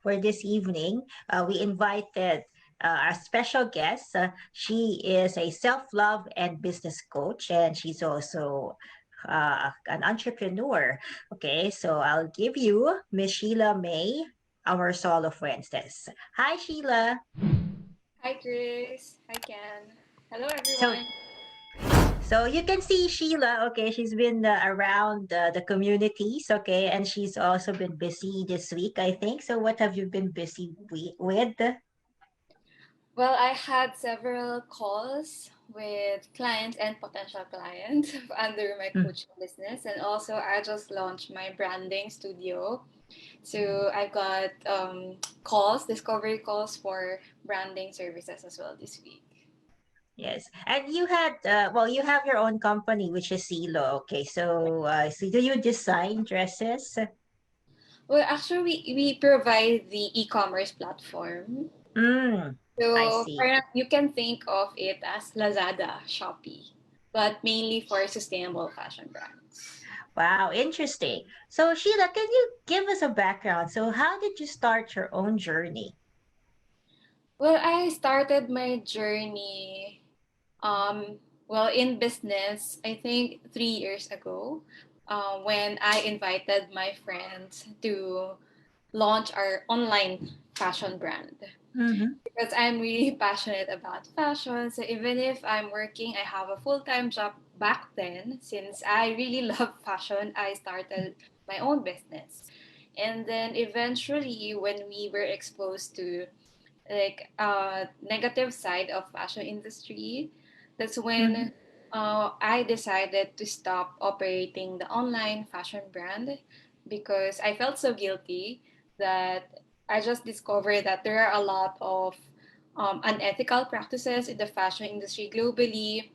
for this evening. We invited a special guest. She is a self-love and business coach, and she's also an entrepreneur. Okay, so I'll give you Miss Sheila May, our solo Fuentes. Hi, Sheila. Hi, Chris. Hi, Ken. Hello, So everyone. So you can see Sheila, okay, she's been around the communities, okay, and she's also been busy this week, I think. So what have you been busy with? Well, I had several calls with clients and potential clients under my Mm. coaching business. And also, I just launched my branding studio. So I've got discovery calls for branding services as well this week. Yes. And you had, well, you have your own company, which is Silo, okay. So do you design dresses? Well, actually, we provide the e-commerce platform. Mm, I So see. parang you can think of it as Lazada, Shopee, but mainly for sustainable fashion brands. Wow, interesting. So Sheila, can you give us a background? So how did you start your own journey? Well, I started my journey, um, in business, I think 3 years ago, when I invited my friends to launch our online fashion brand. Mm-hmm. Because I'm really passionate about fashion. So even if I'm working, I have a full time job back then. Since I really love fashion, I started my own business. And then eventually, when we were exposed to like negative side of fashion industry, that's Mm-hmm. when I decided to stop operating the online fashion brand because I felt so guilty that I just discovered that there are a lot of unethical practices in the fashion industry globally.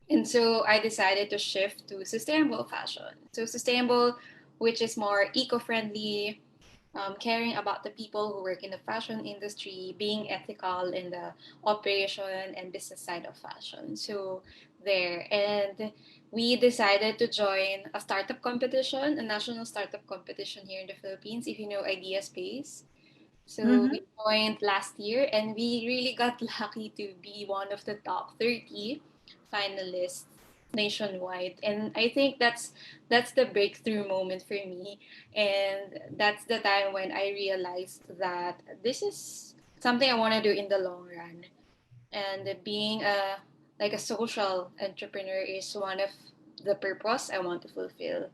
And so I decided to shift to sustainable fashion. So sustainable, which is more eco-friendly, caring about the people who work in the fashion industry, being ethical in the operation and business side of fashion. So there, and we decided to join a startup competition, a national startup competition here in the Philippines. If you know Idea Space. So we Mm-hmm. joined last year, and we really got lucky to be one of the top 30 finalists nationwide. And I think that's the breakthrough moment for me, and that's the time when I realized that this is something I want to do in the long run. And being a social entrepreneur is one of the purpose I want to fulfill.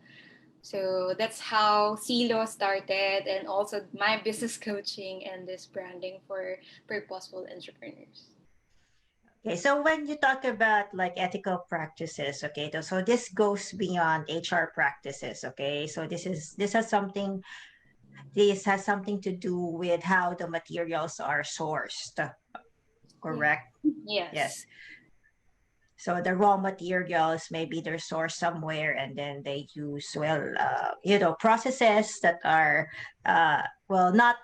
So that's how Silo started, and also my business coaching and this branding for purposeful entrepreneurs. Okay, so when you talk about like ethical practices, okay, so this goes beyond HR practices, okay? So this has something to do with how the materials are sourced, Yeah. correct? Yes. Yes. So the raw materials, maybe they're sourced somewhere and then they use, well, processes that are, not,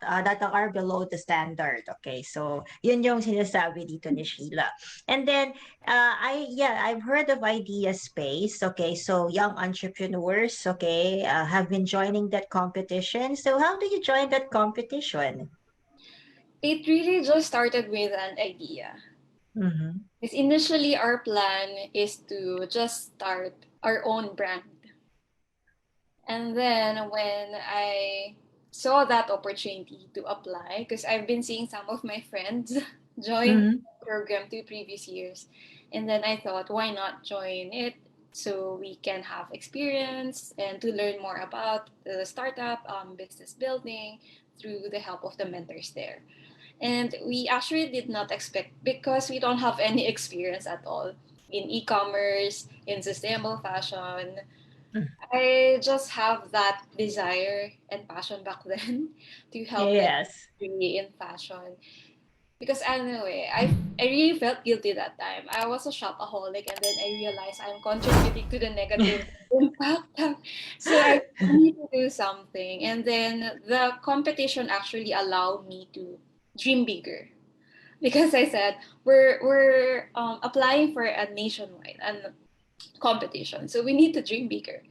that are below the standard. Okay. So yun yung sinasabi dito ni Sheila. And then, I've heard of Idea Space. Okay. So young entrepreneurs, okay, have been joining that competition. So how do you join that competition? It really just started with an idea. Mm-hmm. Because initially our plan is to just start our own brand. And then when I saw that opportunity to apply, because I've been seeing some of my friends join Mm-hmm. the program 2 previous years, and then I thought, why not join it so we can have experience and to learn more about the startup business building through the help of the mentors there. And we actually did not expect because we don't have any experience at all in e-commerce, in sustainable fashion. I just have that desire and passion back then to help the Yes. industry in fashion. Because I don't know, I really felt guilty that time. I was a shopaholic, and then I realized I'm contributing to the negative impact. So I need to do something. And then the competition actually allowed me to dream bigger. Because I said we're applying for a nationwide and competition, so we need to dream bigger.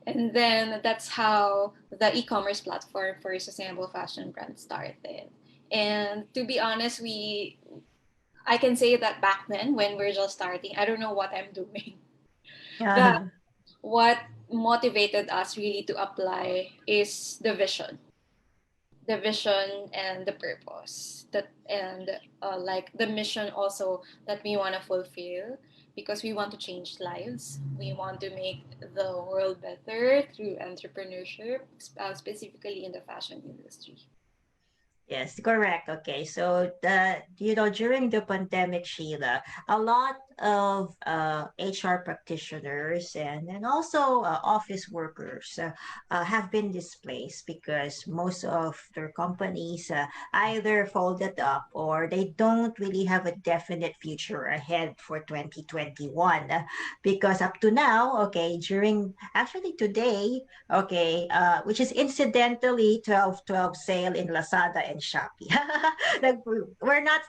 And then that's how the e-commerce platform for sustainable fashion brand started. And to be honest, I can say that back then when we're just starting, I don't know what I'm doing. But Uh-huh. what motivated us really to apply is the vision and the purpose that and like the mission also that we want to fulfill, because we want to change lives, we want to make the world better through entrepreneurship, specifically in the fashion industry. Yes, correct. Okay. So during the pandemic, Sheila, a lot of HR practitioners and also office workers have been displaced because most of their companies either folded up or they don't really have a definite future ahead for 2021. Because up to now, okay, during actually today, okay, which is incidentally 12/12 sale in Lazada and Shopee. Like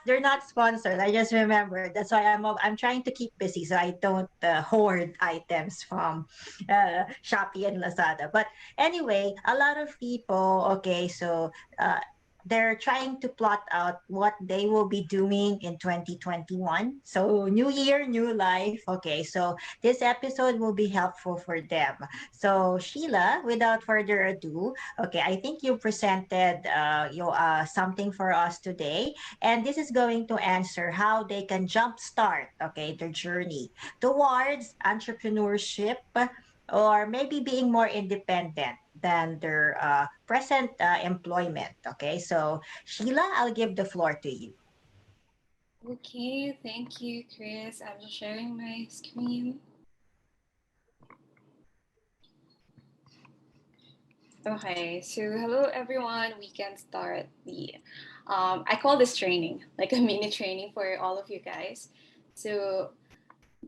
they're not sponsored. I just remember. That's why I'm trying to keep busy so I don't hoard items from Shopee and Lazada. But anyway, a lot of people, okay, so they're trying to plot out what they will be doing in 2021. So new year, new life. Okay, so this episode will be helpful for them. So Sheila, without further ado, okay, I think you presented something for us today, and this is going to answer how they can jumpstart, okay, their journey towards entrepreneurship or maybe being more independent than their present employment. Okay, so Sheila, I'll give the floor to you. Okay, thank you, Chris. I'm sharing my screen. Okay, so hello everyone. We can start the I call this training, like a mini training for all of you guys. So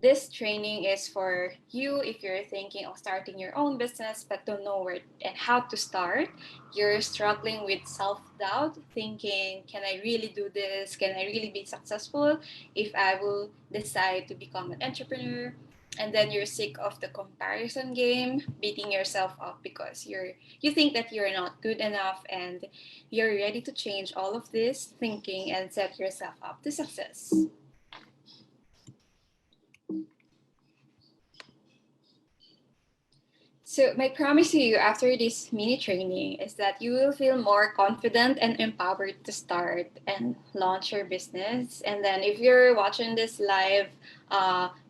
this training is for you if you're thinking of starting your own business but don't know where and how to start. You're struggling with self-doubt, thinking, can I really do this? Can I really be successful if I will decide to become an entrepreneur? And then you're sick of the comparison game, beating yourself up because you think that you're not good enough, and you're ready to change all of this thinking and set yourself up to success. So, my promise to you after this mini training is that you will feel more confident and empowered to start and launch your business. And then, if you're watching this live,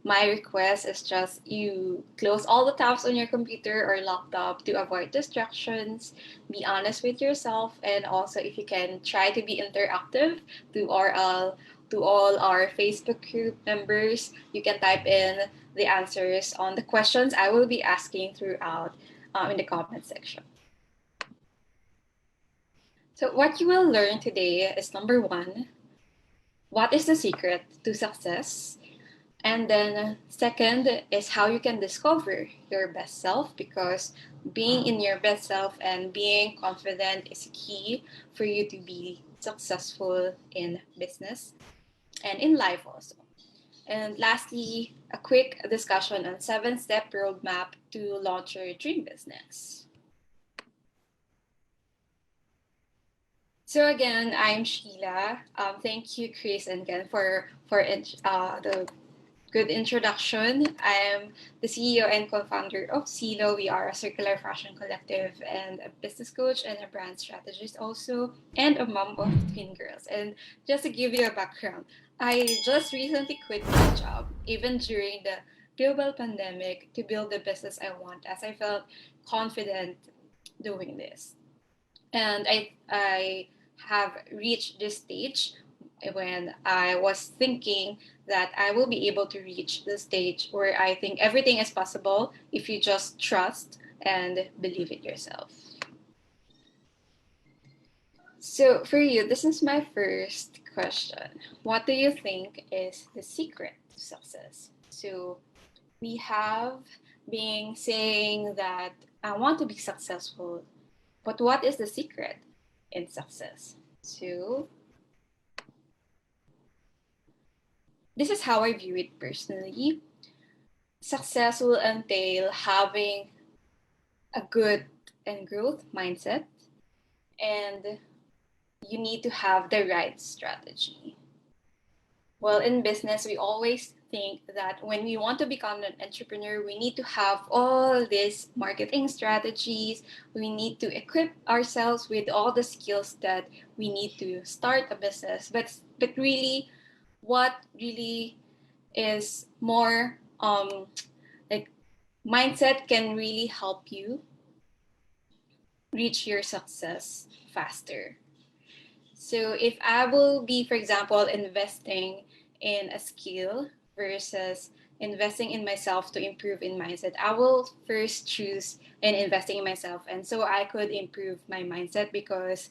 my request is just you close all the tabs on your computer or laptop to avoid distractions, be honest with yourself, and also, if you can, try to be interactive to all our Facebook group members. You can type in the answers on the questions I will be asking throughout in the comment section. So, what you will learn today is number one, what is the secret to success? And then, second, is how you can discover your best self, because being in your best self and being confident is key for you to be successful in business and in life also. And lastly, a quick discussion on 7-step roadmap to launch your dream business. So again, I'm Sheila. Thank you, Chris and Ken, for the good introduction. I'm the CEO and co-founder of CELO. We are a circular fashion collective and a business coach and a brand strategist also, and a mom of twin girls. And just to give you a background, I just recently quit my job, even during the global pandemic, to build the business I want, as I felt confident doing this. And I have reached this stage when I was thinking that I will be able to reach the stage where I think everything is possible if you just trust and believe it yourself. So, for you, this is my first question. What do you think is the secret to success? So, we have been saying that I want to be successful, but what is the secret in success? So, this is how I view it personally. Success will entail having a good and growth mindset, and you need to have the right strategy. Well, in business, we always think that when we want to become an entrepreneur, we need to have all these marketing strategies. We need to equip ourselves with all the skills that we need to start a business. But really, what really is more like mindset can really help you reach your success faster. So if I will be, for example, investing in a skill versus investing in myself to improve in mindset, I will first choose in investing in myself. And so I could improve my mindset, because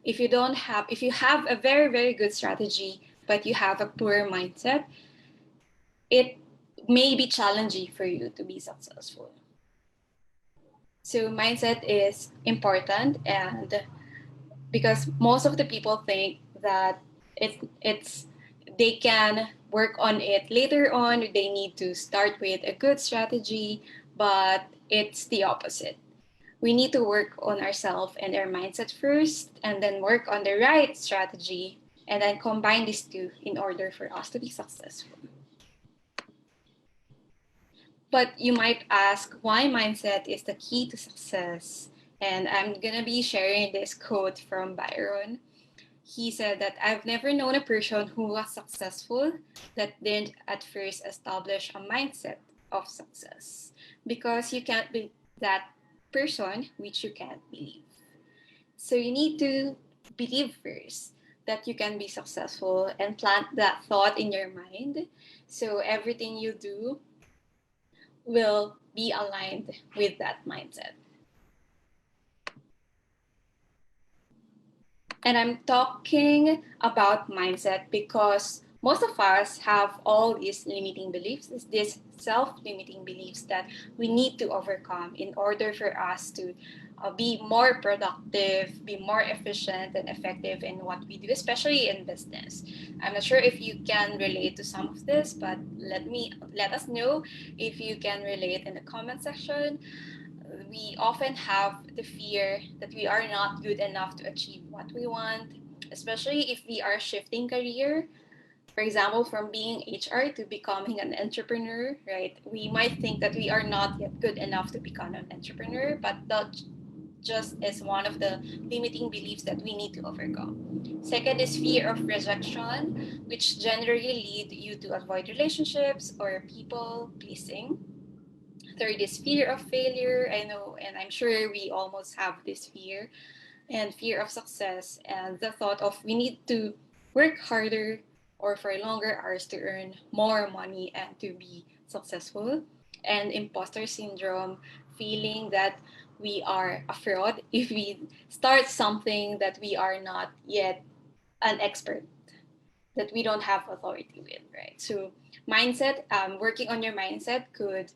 if you have a very, very good strategy, but you have a poor mindset, it may be challenging for you to be successful. So mindset is important, and because most of the people think that it's they can work on it later on, they need to start with a good strategy, but it's the opposite. We need to work on ourselves and our mindset first, and then work on the right strategy, and then combine these two in order for us to be successful. But you might ask why mindset is the key to success. And I'm going to be sharing this quote from Byron. He said that I've never known a person who was successful that didn't at first establish a mindset of success, because you can't be that person which you can't believe. So you need to believe first that you can be successful and plant that thought in your mind. So everything you do will be aligned with that mindset. And I'm talking about mindset because most of us have all these limiting beliefs, these self-limiting beliefs that we need to overcome in order for us to be more productive, be more efficient and effective in what we do, especially in business. I'm not sure if you can relate to some of this, but let us know if you can relate in the comment section. We often have the fear that we are not good enough to achieve what we want, especially if we are shifting career. For example, from being HR to becoming an entrepreneur, right? We might think that we are not yet good enough to become an entrepreneur, but that just is one of the limiting beliefs that we need to overcome. Second is fear of rejection, which generally lead you to avoid relationships or people pleasing. Third is fear of failure. I know, and I'm sure we almost have this fear, and fear of success, and the thought of we need to work harder or for longer hours to earn more money and to be successful. And imposter syndrome, feeling that we are a fraud if we start something that we are not yet an expert, that we don't have authority with, right? So mindset, working on your mindset could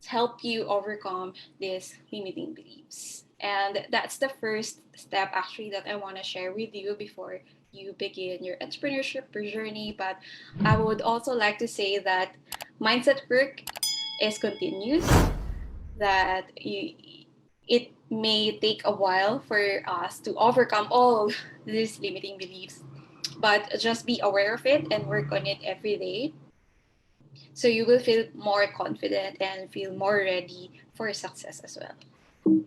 help you overcome these limiting beliefs. And that's the first step actually that I want to share with you before you begin your entrepreneurship journey. But I would also like to say that mindset work is continuous, that it may take a while for us to overcome all these limiting beliefs, but just be aware of it and work on it every day, so you will feel more confident and feel more ready for success as well.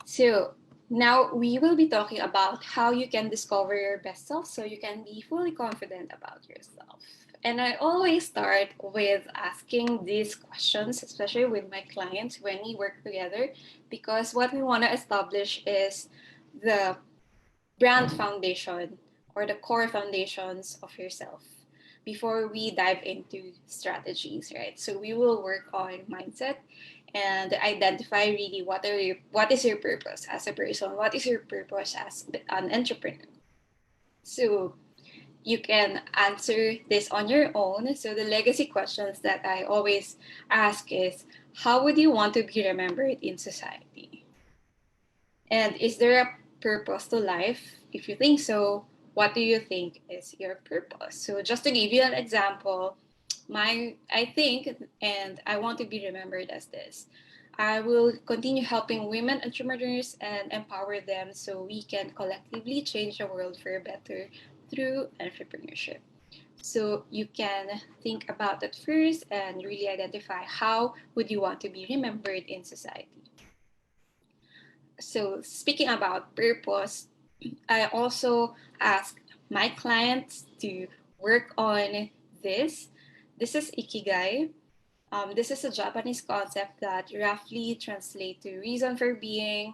So now we will be talking about how you can discover your best self so you can be fully confident about yourself. And I always start with asking these questions, especially with my clients when we work together, because what we want to establish is the brand foundation or the core foundations of yourself before we dive into strategies, right? So we will work on mindset and identify really what is your purpose as a person, what is your purpose as an entrepreneur. So you can answer this on your own. So the legacy questions that I always ask is, how would you want to be remembered in society? And is there a purpose to life? If you think so, what do you think is your purpose? So just to give you an example, I think, and I want to be remembered as this. I will continue helping women entrepreneurs and empower them so we can collectively change the world for better through entrepreneurship. So you can think about that first and really identify how would you want to be remembered in society. So speaking about purpose, I also ask my clients to work on this. This is ikigai. This is a Japanese concept that roughly translates to reason for being,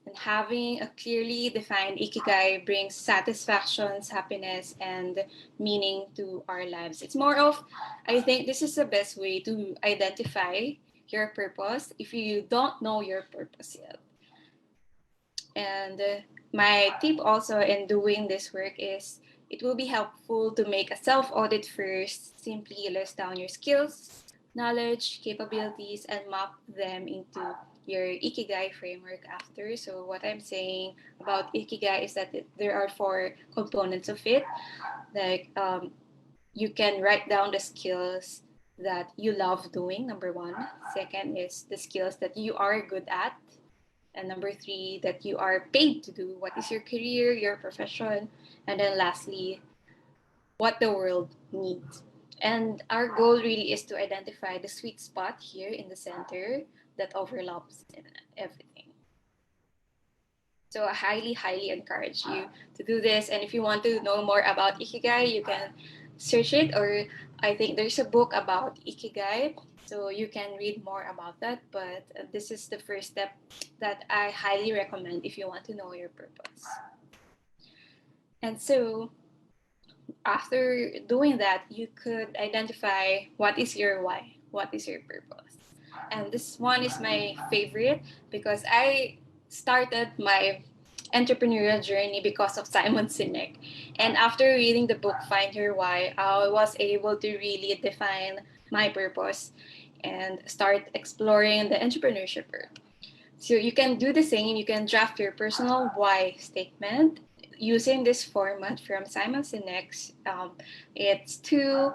and having a clearly defined ikigai brings satisfactions, happiness, and meaning to our lives. It's more of, I think this is the best way to identify your purpose if you don't know your purpose yet. And my tip also in doing this work is it will be helpful to make a self audit first. Simply list down your skills, knowledge, capabilities, and map them into your ikigai framework after. So, what I'm saying about ikigai is that there are four components of it. Like, you can write down the skills that you love doing, number one. Second is the skills that you are good at, and number three, that you are paid to do. What is your career, your profession? And then lastly, what the world needs. And our goal really is to identify the sweet spot here in the center that overlaps in everything. So I highly, highly encourage you to do this. And if you want to know more about Ikigai, you can search it, or I think there's a book about Ikigai, so you can read more about that. But this is the first step that I highly recommend if you want to know your purpose. And so after doing that, you could identify what is your why, what is your purpose. And this one is my favorite because I started my entrepreneurial journey because of Simon Sinek. And after reading the book Find Your Why, I was able to really define my purpose and start exploring the entrepreneurship world. So you can do the same. You can draft your personal why statement using this format from Simon Sinek's. It's to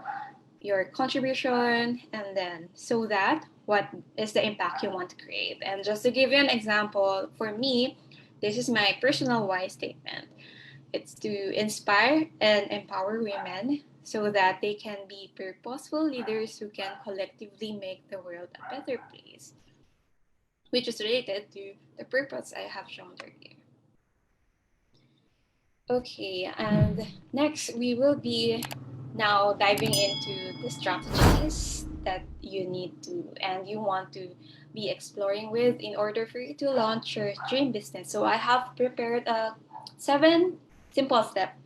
your contribution, and then so that what is the impact you want to create. And just to give you an example, for me, this is my personal why statement. It's to inspire and empower women so that they can be purposeful leaders who can collectively make the world a better place, which is related to the purpose I have shown earlier. Okay, and next we will be now diving into the strategies that you need to and you want to be exploring with in order for you to launch your dream business. So I have prepared a 7 simple steps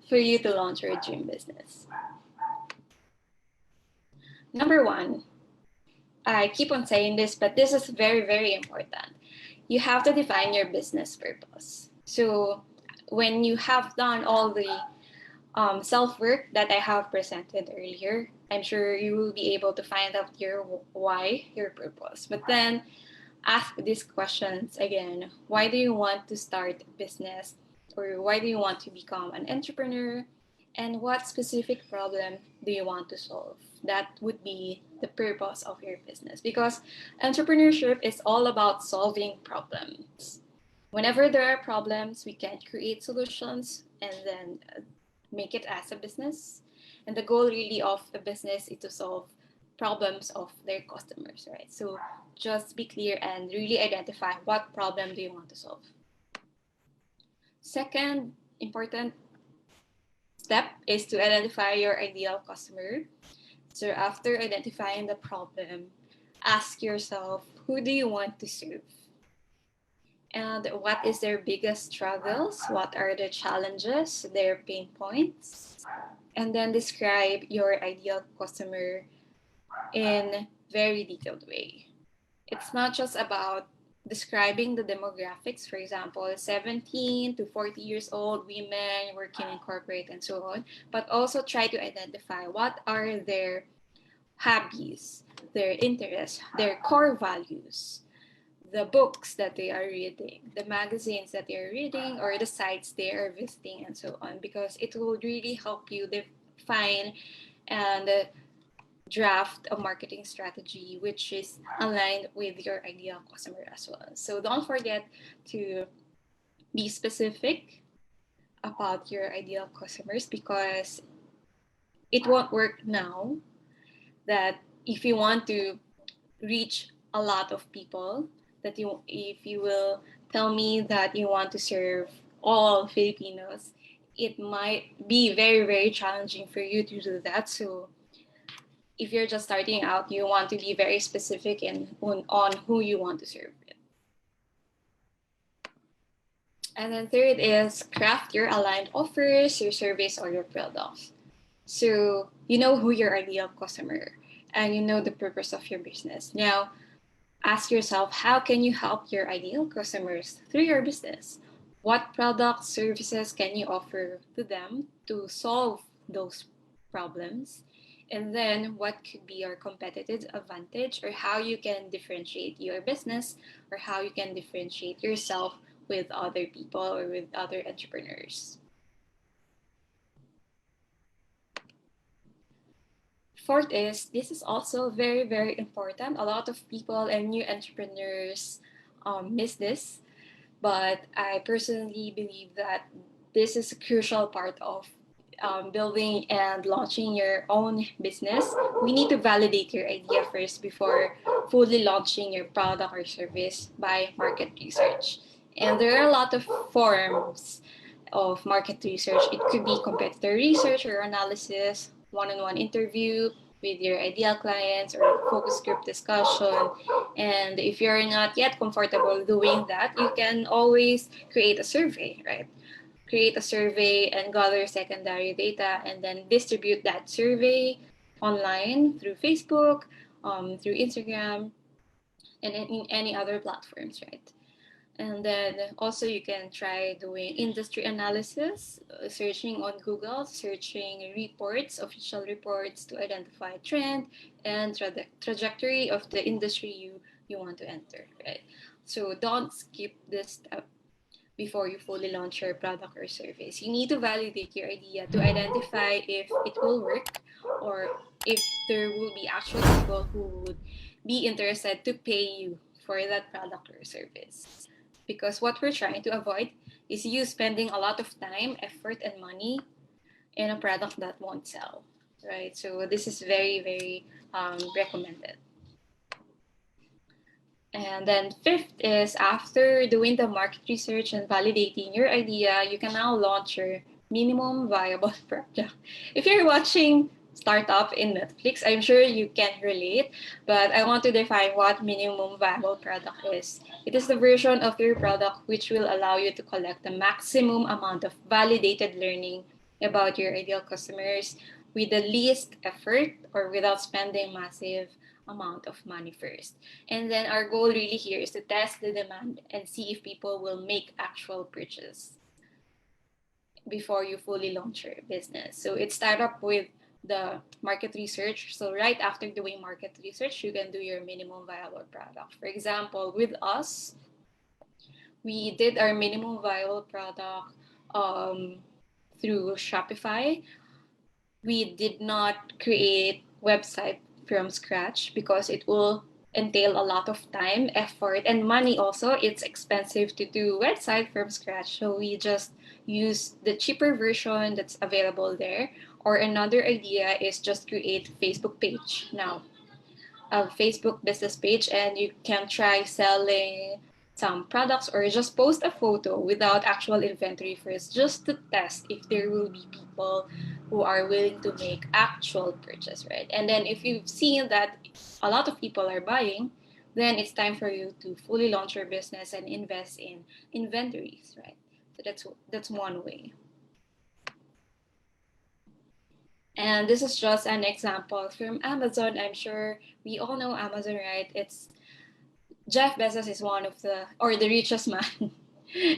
for you to launch your dream business. Number 1, I keep on saying this, but this is very, very important. You have to define your business purpose. So when you have done all the self work that I have presented earlier, I'm sure you will be able to find out your why, your purpose. But then ask these questions again. Why do you want to start a business? Or why do you want to become an entrepreneur? And what specific problem do you want to solve? That would be the purpose of your business, because entrepreneurship is all about solving problems. Whenever there are problems, we can create solutions and then make it as a business. And the goal really of a business is to solve problems of their customers, right? So just be clear and really identify what problem do you want to solve. Second important step is to identify your ideal customer. So after identifying the problem, ask yourself, who do you want to serve? And what is their biggest struggles? What are their challenges, their pain points? And then describe your ideal customer in very detailed way. It's not just about describing the demographics, for example, 17 to 40 years old women working in corporate and so on, but also try to identify what are their hobbies, their interests, their core values, the books that they are reading, the magazines that they are reading, or the sites they are visiting, and so on, because it will really help you define and draft a marketing strategy which is aligned with your ideal customer as well. So don't forget to be specific about your ideal customers, because it won't work now that if you want to reach a lot of people, that you if you will tell me that you want to serve all Filipinos, it might be very very challenging for you to do that. So if you're just starting out, you want to be very specific on who you want to serve with. And then third is craft your aligned offers, your service, or your products. So you know who your ideal customer and you know the purpose of your business. Now, ask yourself, how can you help your ideal customers through your business? What products, services can you offer to them to solve those problems? And then what could be your competitive advantage, or how you can differentiate your business, or how you can differentiate yourself with other people or with other entrepreneurs. Fourth is, this is also very, very important. A lot of people and new entrepreneurs miss this, but I personally believe that this is a crucial part of building and launching your own business. We need to validate your idea first before fully launching your product or service by market research. And there are a lot of forms of market research. It could be competitor research or analysis, one-on-one interview with your ideal clients, or focus group discussion. And if you're not yet comfortable doing that, you can always create a survey, right? Create a survey and gather secondary data, and then distribute that survey online through Facebook, through Instagram, and in any other platforms, right? And then also you can try doing industry analysis, searching on Google, searching reports, official reports to identify trend and trajectory of the industry you want to enter, right? So don't skip this step before you fully launch your product or service. You need to validate your idea to identify if it will work, or if there will be actual people who would be interested to pay you for that product or service. Because what we're trying to avoid is you spending a lot of time, effort, and money in a product that won't sell, right? So this is very, very recommended. And then fifth is, after doing the market research and validating your idea, you can now launch your minimum viable project. If you're watching Startup in Netflix, I'm sure you can relate, but I want to define what minimum viable product is. It is the version of your product which will allow you to collect the maximum amount of validated learning about your ideal customers with the least effort, or without spending massive amount of money first. And then our goal really here is to test the demand and see if people will make actual purchase before you fully launch your business. So it starts up with the market research. So right after doing market research, you can do your minimum viable product. For example, with us, we did our minimum viable product through Shopify. We did not create website from scratch because it will entail a lot of time, effort, and money also. It's expensive to do website from scratch. So we just use the cheaper version that's available there. Or another idea is just create Facebook page now, a Facebook business page, and you can try selling some products, or just post a photo without actual inventory first, just to test if there will be people who are willing to make actual purchase, right? And then if you've seen that a lot of people are buying, then it's time for you to fully launch your business and invest in inventories, right? So that's one way. And this is just an example from Amazon. I'm sure we all know Amazon, right? It's Jeff Bezos is one of the richest man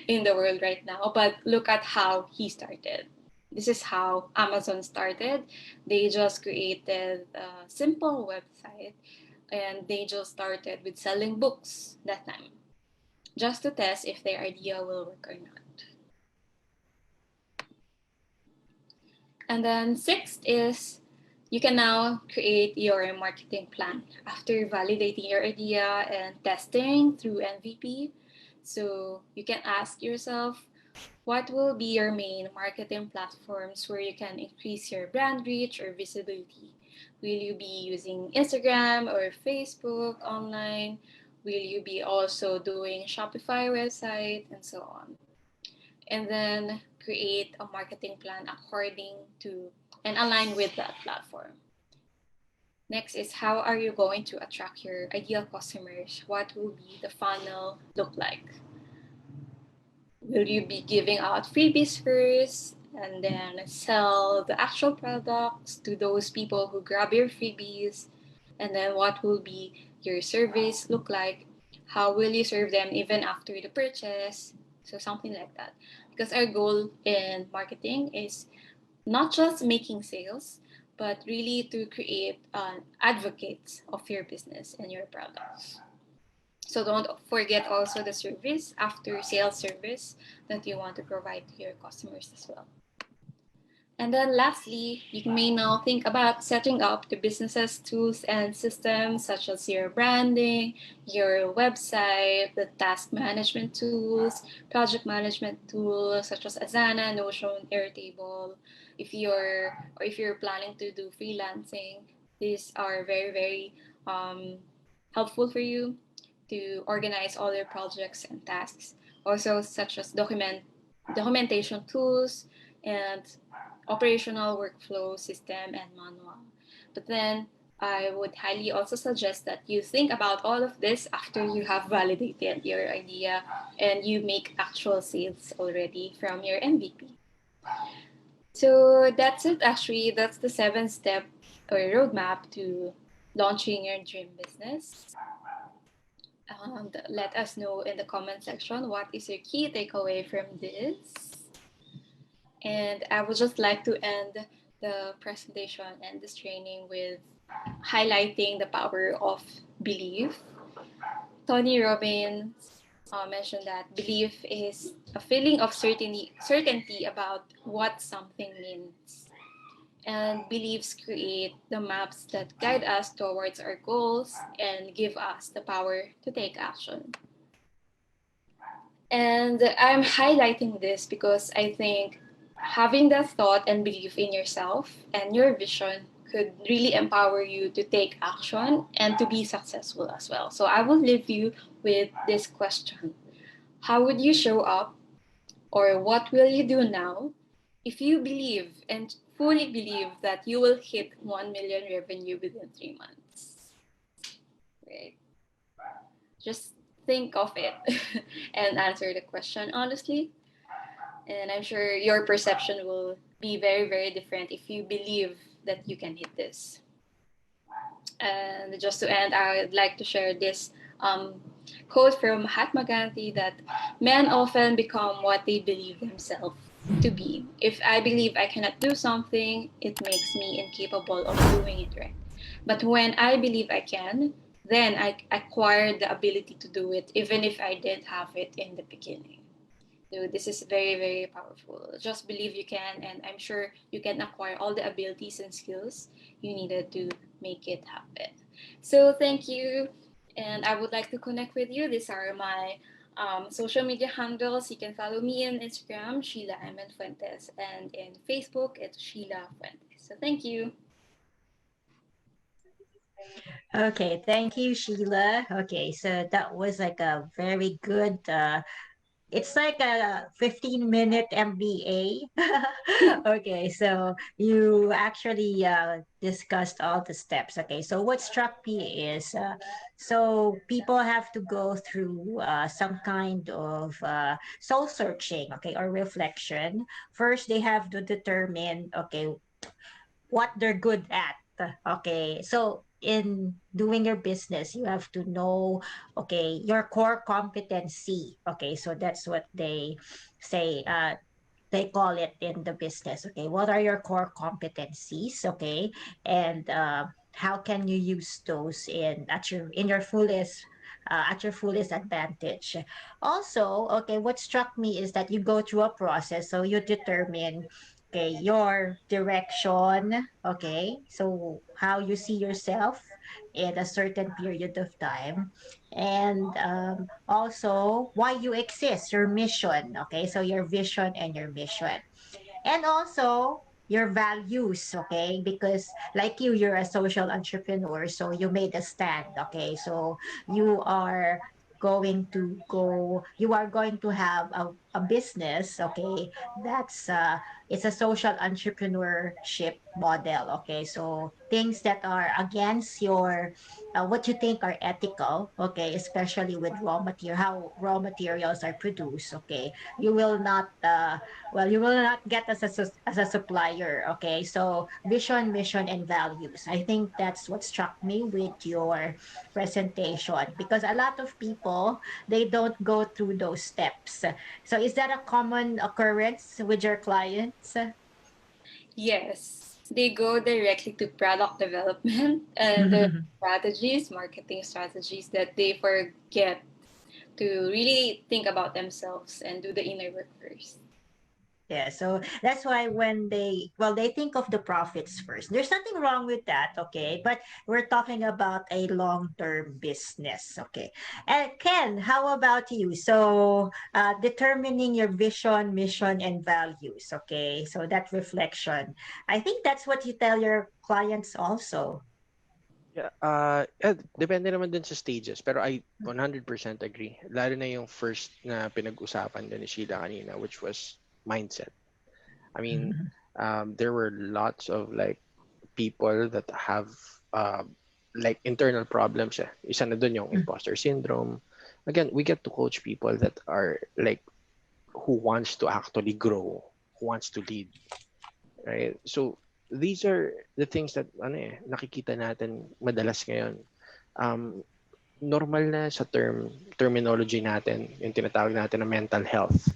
in the world right now. But look at how he started. This is how Amazon started. They just created a simple website, and they just started with selling books that time, just to test if their idea will work or not. And then sixth is You can now create your marketing plan after validating your idea and testing through MVP. So you can ask yourself, what will be your main marketing platforms where you can increase your brand reach or visibility? Will you be using Instagram or Facebook online? Will you be also doing Shopify website and so on? And then create a marketing plan according to and align with that platform. Next is, how are you going to attract your ideal customers? What will be the funnel look like? Will you be giving out freebies first and then sell the actual products to those people who grab your freebies? And then what will be your service look like? How will you serve them even after the purchase? So something like that. Because our goal in marketing is not just making sales, but really to create advocates of your business and your products. So don't forget also the service, after sales service that you want to provide to your customers as well. And then lastly, you may now think about setting up the business's tools and systems such as your branding, your website, the task management tools, project management tools such as Asana, Notion, Airtable. If you're planning to do freelancing, these are very, very helpful for you to organize all your projects and tasks. Also, such as documentation tools and operational workflow system and manual. But then I would highly also suggest that you think about all of this after you have validated your idea and you make actual sales already from your MVP. So that's it actually. That's the 7 step or roadmap to launching your dream business. And let us know in the comment section what is your key takeaway from this. And I would just like to end the presentation and this training with highlighting the power of belief. Tony Robbins mentioned that belief is a feeling of certainty about what something means. And beliefs create the maps that guide us towards our goals and give us the power to take action. And I'm highlighting this because I think having that thought and belief in yourself and your vision could really empower you to take action and to be successful as well. So I will leave you with this question. How would you show up, or what will you do now if you believe and fully believe that you will hit 1 million revenue within 3 months? Right? Just think of it and answer the question honestly. And I'm sure your perception will be very, very different if you believe that you can hit this. And just to end, I would like to share this quote from Mahatma Gandhi that men often become what they believe themselves to be. If I believe I cannot do something, it makes me incapable of doing it right. But when I believe I can, then I acquire the ability to do it, even if I didn't have it in the beginning. So this is very, very powerful. Just believe you can, and I'm sure you can acquire all the abilities and skills you needed to make it happen. So thank you, and I would like to connect with you. These are my social media handles. You can follow me on Instagram, Sheila Fuentes, and in Facebook, it's Sheila Fuentes. So thank you. Okay, thank you, Sheila. Okay, so that was like a very good it's like a 15-minute MBA. Okay, so you actually discussed all the steps. Okay, so what struck me is so people have to go through some kind of soul searching, okay, or reflection. First, they have to determine, okay, what they're good at. Okay, so in doing your business, you have to know, okay, your core competency. Okay, so that's what they say. They call it in the business. Okay, what are your core competencies? Okay, and how can you use those in your fullest at your fullest advantage. Also, okay, what struck me is that you go through a process, so you determine okay, your direction, okay, so how you see yourself in a certain period of time, and also why you exist, your mission, okay, so your vision and your mission, and also your values, okay, because like you're a social entrepreneur, so you made a stand, okay, so you are you are going to have a business, okay, that's it's a social entrepreneurship model, okay, so things that are against your what you think are ethical, okay, especially with how raw materials are produced, okay, you will not you will not get as a supplier, okay, so vision, mission, and values, I think that's what struck me with your presentation, because a lot of people, they don't go through those steps. So is that a common occurrence with your clients? Yes, they go directly to product development and the strategies, marketing strategies, that they forget to really think about themselves and do the inner work first. Yeah, so that's why when they think of the profits first. There's nothing wrong with that, okay? But we're talking about a long-term business, okay? And Ken, how about you? So, determining your vision, mission, and values, okay? So that reflection. I think that's what you tell your clients also. Yeah, depende naman din sa stages, pero I 100% agree. Lalo na yung first na pinag-usapan din ni Sheila kanina, which was mindset. I mean, there were lots of like people that have like internal problems. Eh. Isa na dun yung imposter syndrome. Again, we get to coach people that are like who wants to actually grow, who wants to lead, right? So these are the things that nakikita natin madalas ngayon. Um, Normal na sa terminology natin, yung tinatawag natin na mental health.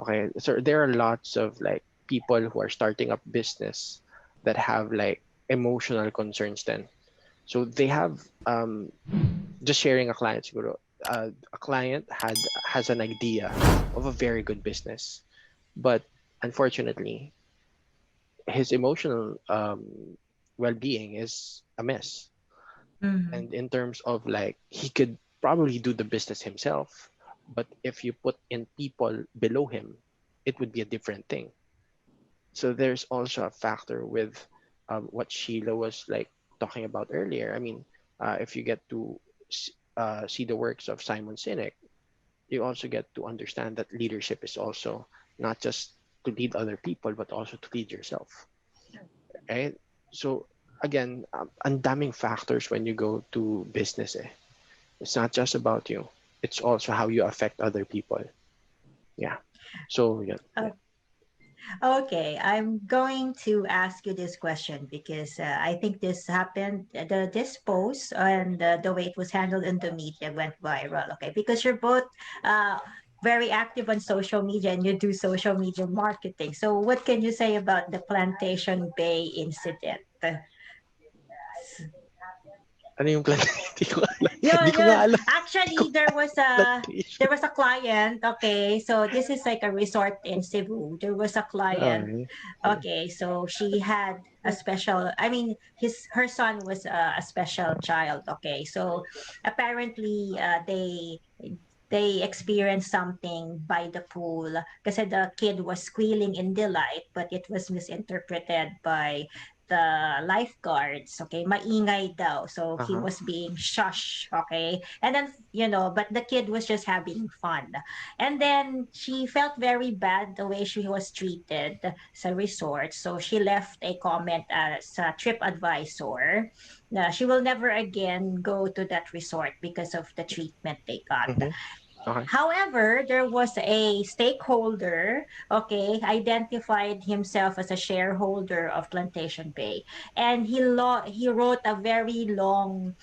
Okay, so there are lots of like people who are starting up business that have like emotional concerns then. So they have just sharing a client siguro. A client has an idea of a very good business, but unfortunately, his emotional well-being is a mess. Mhm. And in terms of like he could probably do the business himself, but if you put in people below him, it would be a different thing. So there's also a factor with what Sheila was like talking about earlier. I mean, if you get to see the works of Simon Sinek, you also get to understand that leadership is also not just to lead other people, but also to lead yourself, right? So again, ang daming factors when you go to business. Eh. It's not just about you. It's also how you affect other people. Yeah. So yeah. Yeah. Okay, I'm going to ask you this question because I think this happened, this post and the way it was handled in the media went viral. Okay, because you're both uh, very active on social media and you do social media marketing. So, what can you say about the Plantation Bay incident? Ano yung plan? Hindi ko alam. Hindi Yun, ko nga yun. alam. Hindi ko Actually, plantation. there was a client. Okay, so this is like a resort in Cebu. There was a client. Okay. Okay, so she had a special. I mean, her son was a special child. Okay, so apparently, they experienced something by the pool kasi the kid was squealing in delight, but it was misinterpreted by the lifeguards, okay, maingay daw. So he Uh-huh. was being shush, okay? And then, but the kid was just having fun. And then she felt very bad the way she was treated sa resort. So she left a comment sa trip advisor na she will never again go to that resort because of the treatment they got. Mm-hmm. Okay. However, there was a stakeholder, okay, identified himself as a shareholder of Plantation Bay, and he wrote a very long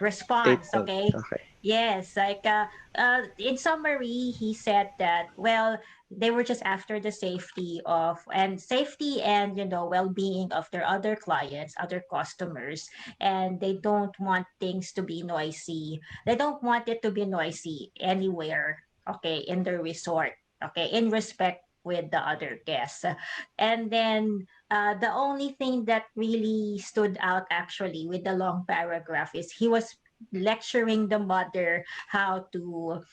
response, Statement. okay. Okay. Yes, like in summary, he said that, well, they were just after the safety and well-being of their other clients, other customers, and they don't want things to be noisy. They don't want it to be noisy anywhere, okay, in the resort, okay, in respect with the other guests. And then the only thing that really stood out actually with the long paragraph is he was lecturing the mother how to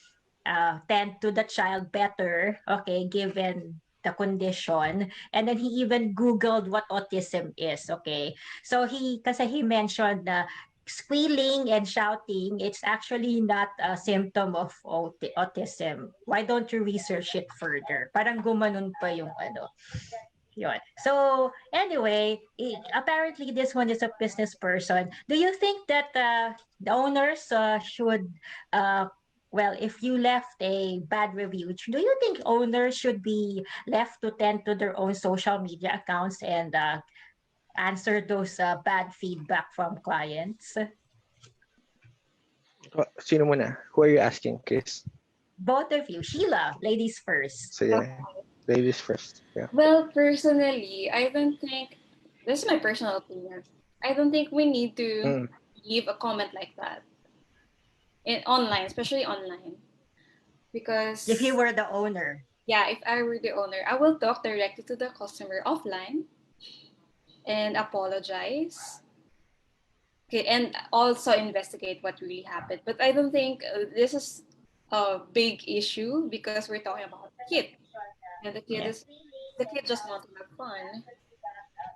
tend to the child better, okay, given the condition. And then he even Googled what autism is, okay. So kasi he mentioned squealing and shouting, it's actually not a symptom of autism. Why don't you research it further? Parang gumanon pa yung ano. Yun. So anyway, apparently this one is a business person. Do you think that the owners should, uh, well, if you left a bad review, do you think owners should be left to tend to their own social media accounts and answer those bad feedback from clients? Sino muna? Who are you asking, Chris? Both of you. Sheila, ladies first. Sige. Ladies first. Yeah. Well, personally, I don't think, this is my personal opinion, I don't think we need to leave a comment like that in online, especially online. Because If you were the owner. yeah, if I were the owner, I will talk directly to the customer offline and apologize. Okay, and also investigate what really happened. But I don't think this is a big issue because we're talking about kid, and the kid just want to have fun,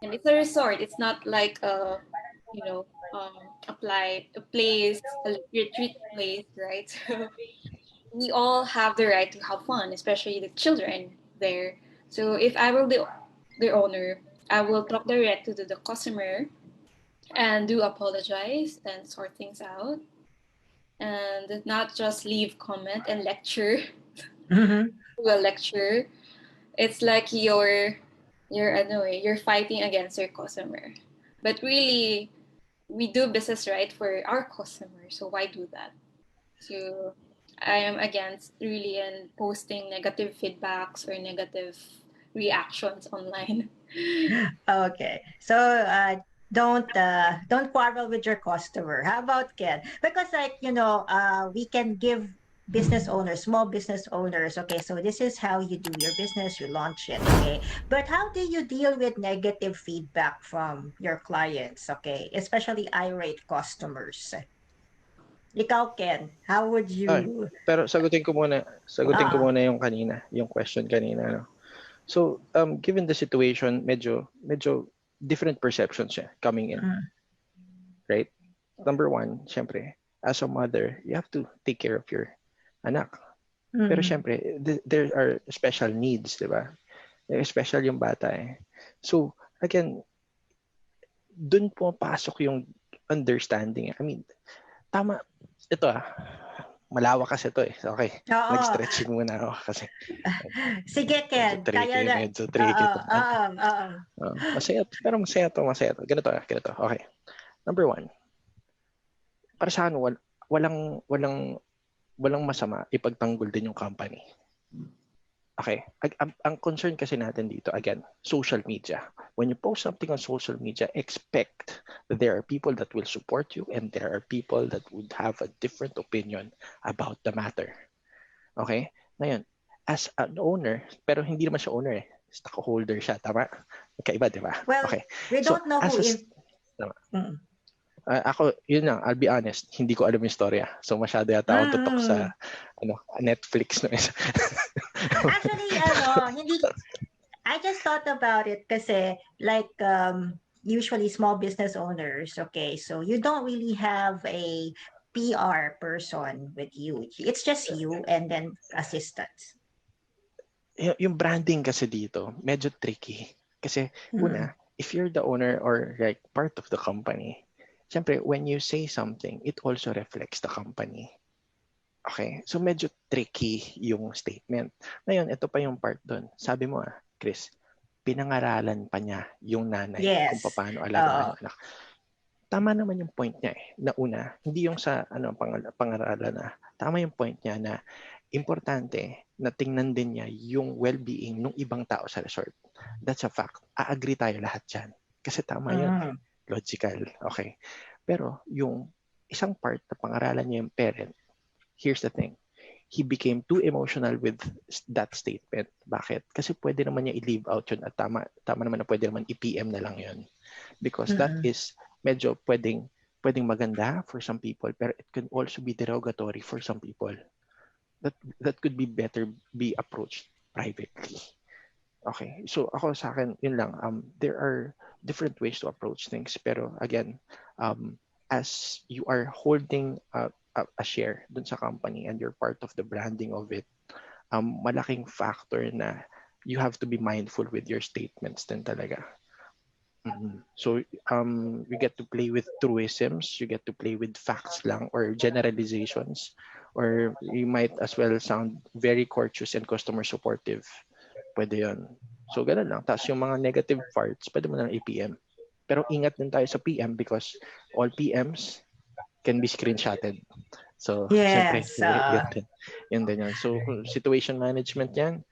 and it's a resort. It's not like you know, a place, a retreat place, right? So we all have the right to have fun, especially the children there. So if I were the owner, I will talk direct to the customer and do apologize and sort things out, and not just leave comment and lecture. Mm-hmm. A lecture, it's like you're fighting against your customer, but really we do business right for our customers, so why do that? So I am against really in posting negative feedbacks or negative reactions online. Okay. So don't quarrel with your customer. How about Ken? Because like, we can give business owners, small business owners, okay, so this is how you do your business, you launch it, okay. But how do you deal with negative feedback from your clients, okay? Especially irate customers. Ikaw, Ken, how would Ay, you pero sagutin ko ah muna yung question kanina, no? So, given the situation, medyo different perceptions siya coming in, mm, right? Number one, syempre, as a mother, you have to take care of your anak. Pero mm, syempre, there are special needs, di ba? Special yung bata eh. So, again, dun pumapasok yung understanding. I mean, tama, ito malawak kasi ito eh. Okay, oo. nag-stretching muna ako kasi Sige, medyo Ken, kaya tricky, na. medyo Oo, tricky to. oo, oo. Masaya to. Ganito. Okay. Number one, para sa akin, walang masama ipagtanggol din yung company. Okay. Ang concern kasi natin dito, again, social media. When you post something on social media, expect that there are people that will support you and there are people that would have a different opinion about the matter. Okay? Ngayon, as an owner, pero hindi naman siya owner eh. Stockholder siya, tama? Magkaiba, di ba? Well, Okay. we So, don't know as who a, is. tama. Mm. Ako, yun lang, I'll be honest, hindi ko alam yung storya. So, masyado yata akong tutok sa Netflix. No? Actually, hindi, I just thought about it kasi like usually small business owners, okay, so you don't really have a PR person with you. It's just you and then assistants. Yung branding kasi dito, medyo tricky. Kasi, una, if you're the owner or like part of the company, syempre, when you say something, it also reflects the company. Okay? So, medyo tricky yung statement. Ngayon, ito pa yung part doon. Sabi mo Chris, pinangaralan pa niya yung nanay kung Yes. paano alagaan yung anak. Tama naman yung point niya eh. Na una, hindi yung sa pangaralan na. Tama yung point niya na importante na tingnan din niya yung well-being ng ibang tao sa resort. That's a fact. A-agree tayo lahat dyan. Kasi tama yun. Logical. Okay. Pero yung isang part na pangaralan niya yung parent, here's the thing. he became too emotional with that statement. Bakit? Kasi pwede naman niya i-leave out yun at tama naman na pwede naman i-PM na lang yun. Because that is medyo pwedeng maganda for some people, pero it can also be derogatory for some people. That could be better be approached privately. Okay, so ako sa akin, yun lang. There are different ways to approach things. Pero again, as you are holding a share dun sa company and you're part of the branding of it, malaking factor na you have to be mindful with your statements din talaga. So you get to play with truisms, you get to play with facts lang or generalizations, or you might as well sound very courteous and customer supportive. Pwede yun. So ganun lang. Tapos yung mga negative parts, pwede mo na i-PM. Pero ingat din tayo sa PM because all PMs can be screenshotted. So, syempre, Yes. yun din yun. So, situation management yan,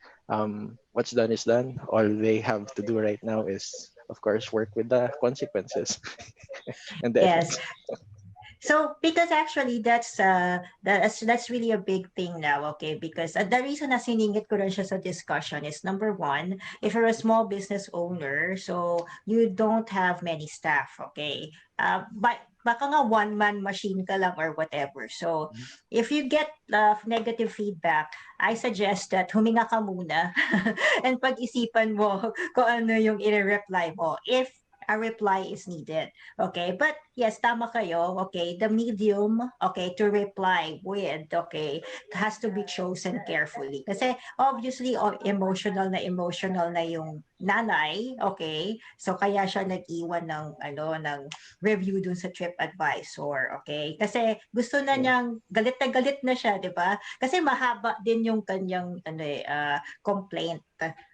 what's done is done. All they have to do right now is, of course, work with the consequences and the Yes. effects. So because actually that's really a big thing now, okay? Because the reason na siningit ko rin siya sa discussion is number one, if you're a small business owner, so you don't have many staff, okay? But baka nga one-man machine ka lang or whatever. So if you get negative feedback, I suggest that huminga ka muna and pag-isipan mo kung ano yung i-reply mo if a reply is needed. Okay, but yes, tama kayo. Okay, the medium, okay, to reply with, okay, has to be chosen carefully. Kasi obviously, emotional na yung nanay, okay? So kaya siya nag-iwan ng review dun sa TripAdvisor, okay? Kasi gusto na niyang galit na siya, 'di ba? Kasi mahaba din yung kanyang complaint.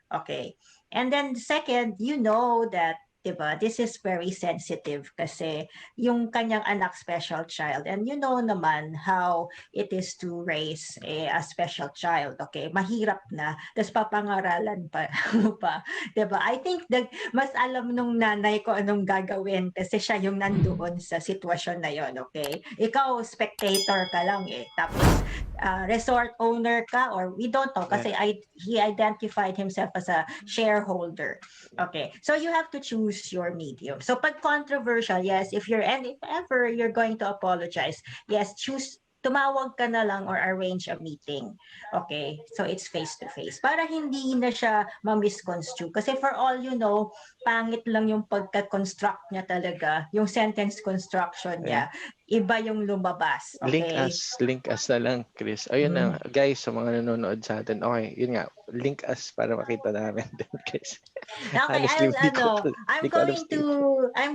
Okay. And then second, you know that 'di ba? This is very sensitive kasi yung kanyang anak special child and you know naman how it is to raise a special child. Okay, mahirap na. Tapos papangaralan pa pa, 'di ba? I think mas alam nung nanay ko anong gagawin kasi siya yung nandoon sa sitwasyon na yon, okay? Ikaw spectator ka lang eh. Tapos resort owner ka or we don't know kasi he identified himself as a shareholder. Okay. So you have to choose your medium. So pag controversial, yes, if ever you're going to apologize, yes, choose tumawag ka na lang or arrange a meeting. Okay? So it's face to face. Para hindi na siya ma-misconstrue. Kasi for all you know, pangit lang yung pagka-construct niya talaga. Yung sentence construction niya. Iba yung lumabas. Okay? Link us na lang, Chris. Ayun na, guys, sa mga nanonood sa atin. Okay, yun nga, link us para makita namin din, guys. Okay, Honestly, I'm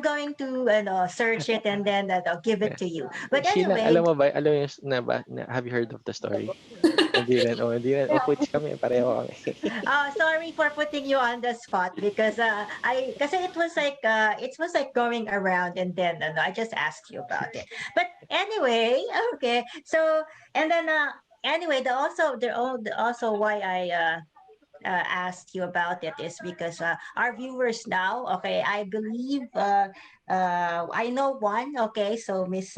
going to search it and then give it to you. But Sheila, anyway, alam mo ba, have you heard of the story? Hindi rin. Coach kami, pareho kami. sorry for putting you on the spot because kasi it was like going around and then I just asked you about it. But anyway, okay. So and then anyway, also why I asked you about it is because our viewers now, okay, I believe I know one, okay, so Miss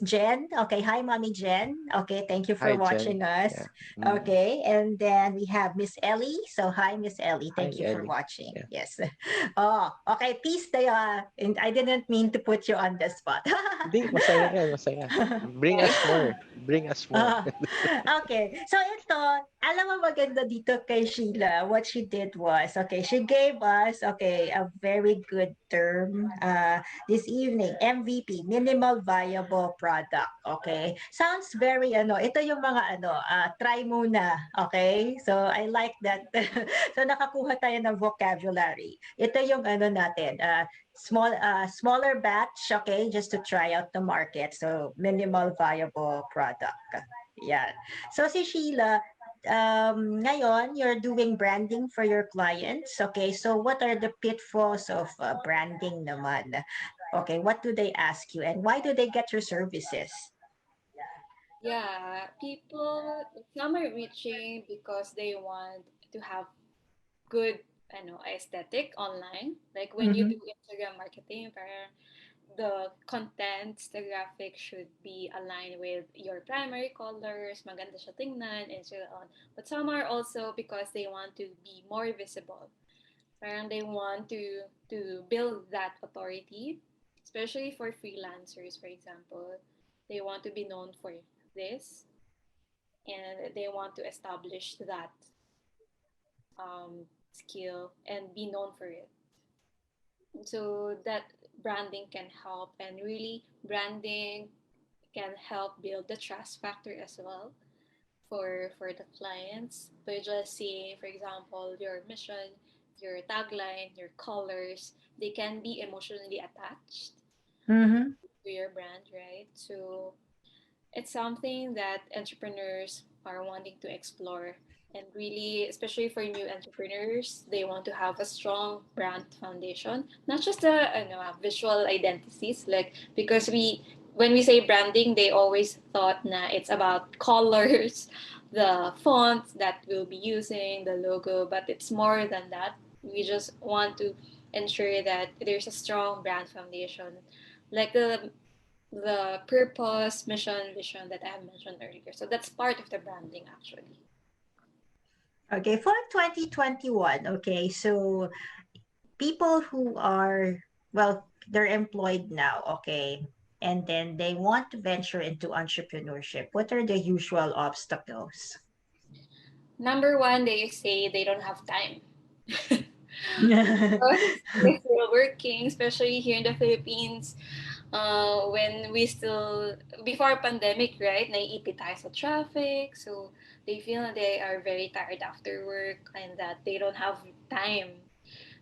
Jen, okay, hi Mommy Jen, okay, thank you for Hi, Jen. watching us, Yeah. okay, and then we have Miss Ellie, so hi Miss Ellie, Hi, thank you for Ellie. watching, Yeah. yes. Oh, okay, peace and I didn't mean to put you on the spot. Hindi, masaya yan, masaya. Bring us more. Bring us more. Okay. So ito, alam mo maganda dito kay Sheila, what she did was, okay, she gave us, okay, a very good term this evening, MVP, Minimal Viable Product, okay? Sounds very, ito yung mga, try muna, okay? So I like that. So nakakuha tayo ng vocabulary. Ito yung natin, smaller batch, okay, just to try out the market. So minimal viable product. Yeah. So si Sheila, ngayon you're doing branding for your clients. Okay, so what are the pitfalls of branding naman? Okay, what do they ask you and why do they get your services? Yeah, people, some are reaching because they want to have good, aesthetic online. Like when you Mm-hmm. do Instagram marketing, parang the contents, the graphics should be aligned with your primary colors, maganda siya tingnan, and so on. But some are also because they want to be more visible. Parang they want to build that authority, especially for freelancers, for example. They want to be known for this, and they want to establish that skill and be known for it. So that branding can help, and really branding can help build the trust factor as well for the clients by just seeing, for example, your mission, your tagline, your colors. They can be emotionally attached Mm-hmm. to your brand, right? So it's something that entrepreneurs are wanting to explore, and really, especially for new entrepreneurs, they want to have a strong brand foundation, not just visual identities, like, because we when we say branding, they always thought na it's about colors, the fonts that we'll be using, the logo, but it's more than that. We just want to ensure that there's a strong brand foundation, like the purpose, mission, vision that I have mentioned earlier. So that's part of the branding, actually. Okay, for 2021, okay, so people who are, well, they're employed now, okay, and then they want to venture into entrepreneurship. What are the usual obstacles? Number one, they say they don't have time. Because they're still working, especially here in the Philippines. When we still, before pandemic, right, naiipit tayo sa traffic. So they feel that they are very tired after work and that they don't have time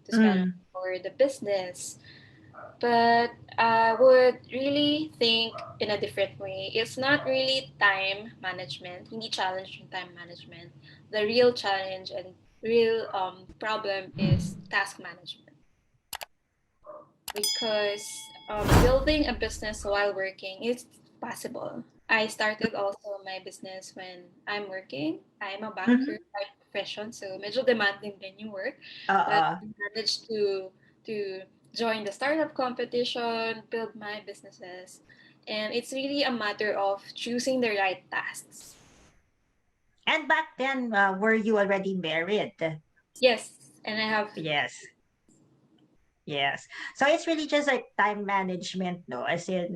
to spend Mm, for the business. But I would really think in a different way. It's not really time management, hindi challenge yung time management. The real challenge and real problem is task management. Because building a business while working is possible. I started also my business when I'm working. I'm a banker mhm. by profession, so medyo demanding din yung work. But Uh-uh. I managed to join the startup competition, build my businesses, and it's really a matter of choosing the right tasks. And back then, were you already married? Yes, and I have. Yes. Yes. So it's really just like time management, no? As in,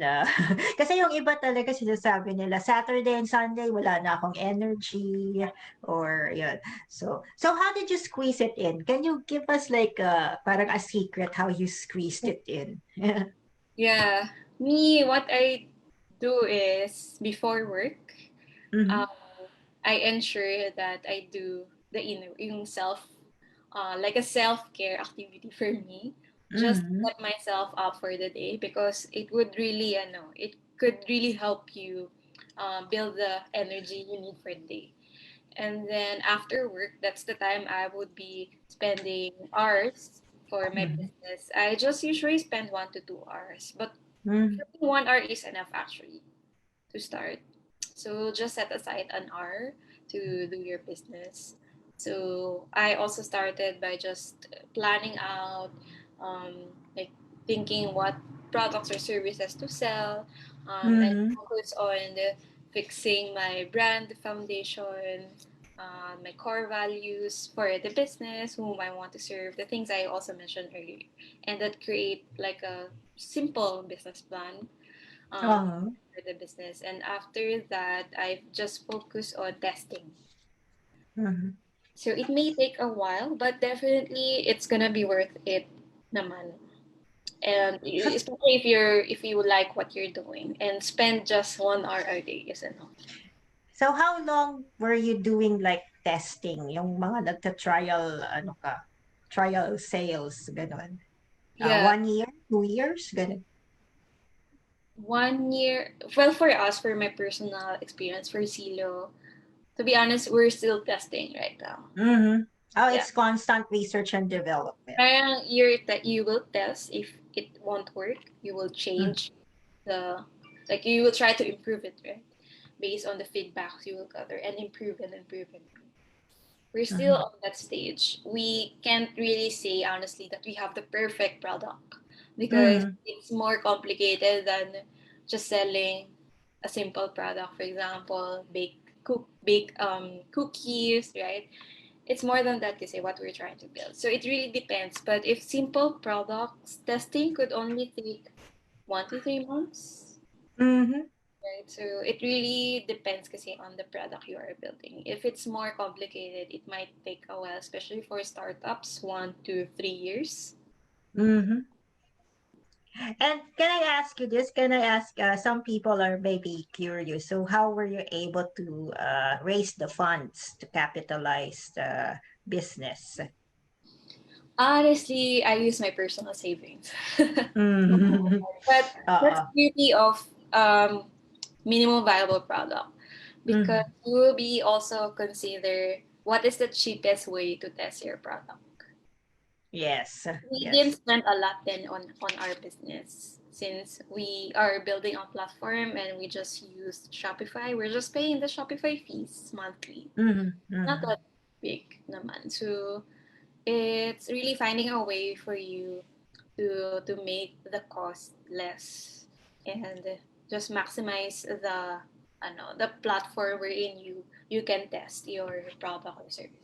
kasi yung iba talaga sinasabi nila, Saturday and Sunday, wala na akong energy, or yun. So how did you squeeze it in? Can you give us like parang a secret how you squeezed it in? Yeah, me, what I do is before work, Mm-hmm. um, I ensure that I do the inner, yung like a self-care activity for me, just to Mm-hmm. set myself up for the day, because it would really, it could really help you build the energy you need for the day. And then after work, that's the time I would be spending hours for my Mm-hmm. business. I just usually spend 1 to 2 hours, but Mm-hmm. for me, 1 hour is enough actually to start. So just set aside an hour to do your business. So I also started by just planning out, like thinking what products or services to sell, and Mm-hmm. focus on fixing my brand foundation, my core values for the business, whom I want to serve, the things I also mentioned earlier, and that create like a simple business plan um, Uh-huh. for the business. And after that, I just focus on testing. Mm-hmm. So it may take a while, but definitely it's gonna be worth it, naman. And especially if you like what you're doing, and spend just 1 hour a day is enough. So how long were you doing like testing? Yung mga nagta-trial, ano ka, trial sales, ganun. Yeah, 1 year, 2 years, ganun. 1 year. Well, for us, for my personal experience for Silo, to be honest, we're still testing right now. Mm-hmm. Oh, Yeah. it's constant research and development. Parang you will test if it won't work, you will Mm-hmm. change the like you will try to improve it, right? Based on the feedbacks you will gather and improve and improve and improve. We're still Mm-hmm. on that stage. We can't really say honestly that we have the perfect product, because Mm-hmm. it's more complicated than just selling a simple product. For example, bake cookies, right? It's more than that kasi what we're trying to build. So it really depends. But if simple products, testing could only take 1 to 3 months. Mm-hmm. Right, so it really depends kasi on the product you are building. If it's more complicated, it might take a while, especially for startups, 1 to 3 years. Mm-hmm. And can I ask you this? Can I ask, some people are maybe curious. So how were you able to raise the funds to capitalize the business? Honestly, I use my personal savings. Mm-hmm. But that's Uh-uh. the beauty of minimum viable product, because Mm-hmm. you will be also consider what is the cheapest way to test your product. Yes. We didn't Yes. spend a lot then on our business since we are building a platform and we just use Shopify. We're just paying the Shopify fees monthly. Mm-hmm. Not Mm-hmm. that big naman. So it's really finding a way for you to make the cost less and just maximize the platform wherein you can test your product or services.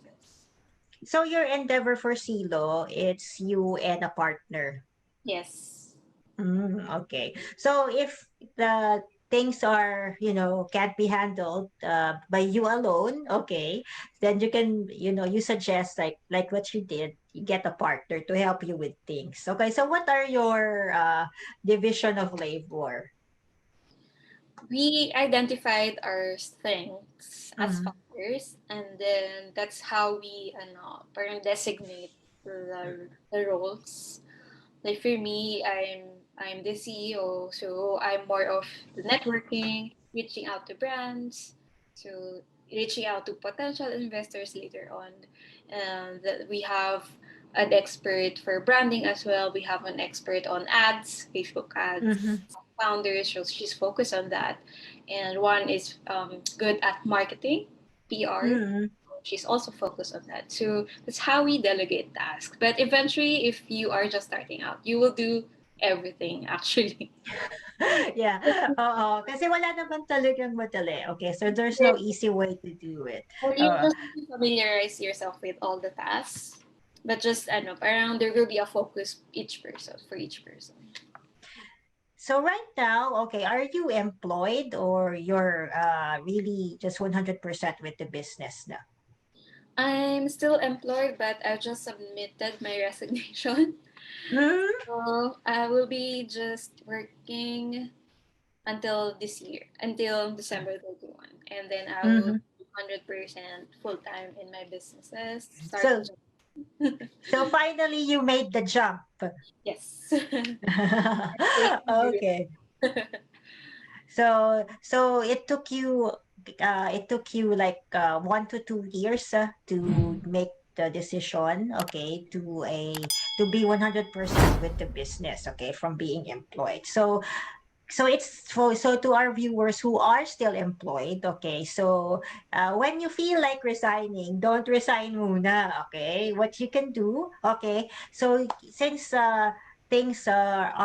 So your endeavor for Silo, it's you and a partner. Yes. Okay. So if the things are, can't be handled by you alone, okay, then you can, you suggest like what you did, you get a partner to help you with things. Okay. So what are your division of labor? We identified our strengths as Mm-hmm. founders, and then that's how we parang designate the roles. Like for me, I'm the CEO, so I'm more of the networking, reaching out to brands, so reaching out to potential investors later on, and that we have an expert for branding as well. We have an expert on ads, Facebook ads, Mm-hmm. founders. So she's focused on that, and one is good at marketing, PR. Mm-hmm. She's also focused on that. So that's how we delegate tasks. But eventually, if you are just starting out, you will do everything actually. Yeah. Oo. Kasi wala naman talagang madali. Okay. So there's no easy way to do it. But you Uh, just need to familiarize yourself with all the tasks. But just around there will be a focus each person for each person. So right now, okay, are you employed or you're really just 100% with the business now? I'm still employed, but I just submitted my resignation. Mm-hmm. So I will be just working until this year, until December 31. And then I will Mm-hmm. be 100% full time in my businesses, starting. So so finally you made the jump. Yes. Okay. So it took you like 1 to 2 years to make the decision, okay, to be 100% with the business, okay, from being employed. So to our viewers who are still employed, okay, so when you feel like resigning, don't resign muna, okay? What you can do, okay? So since things are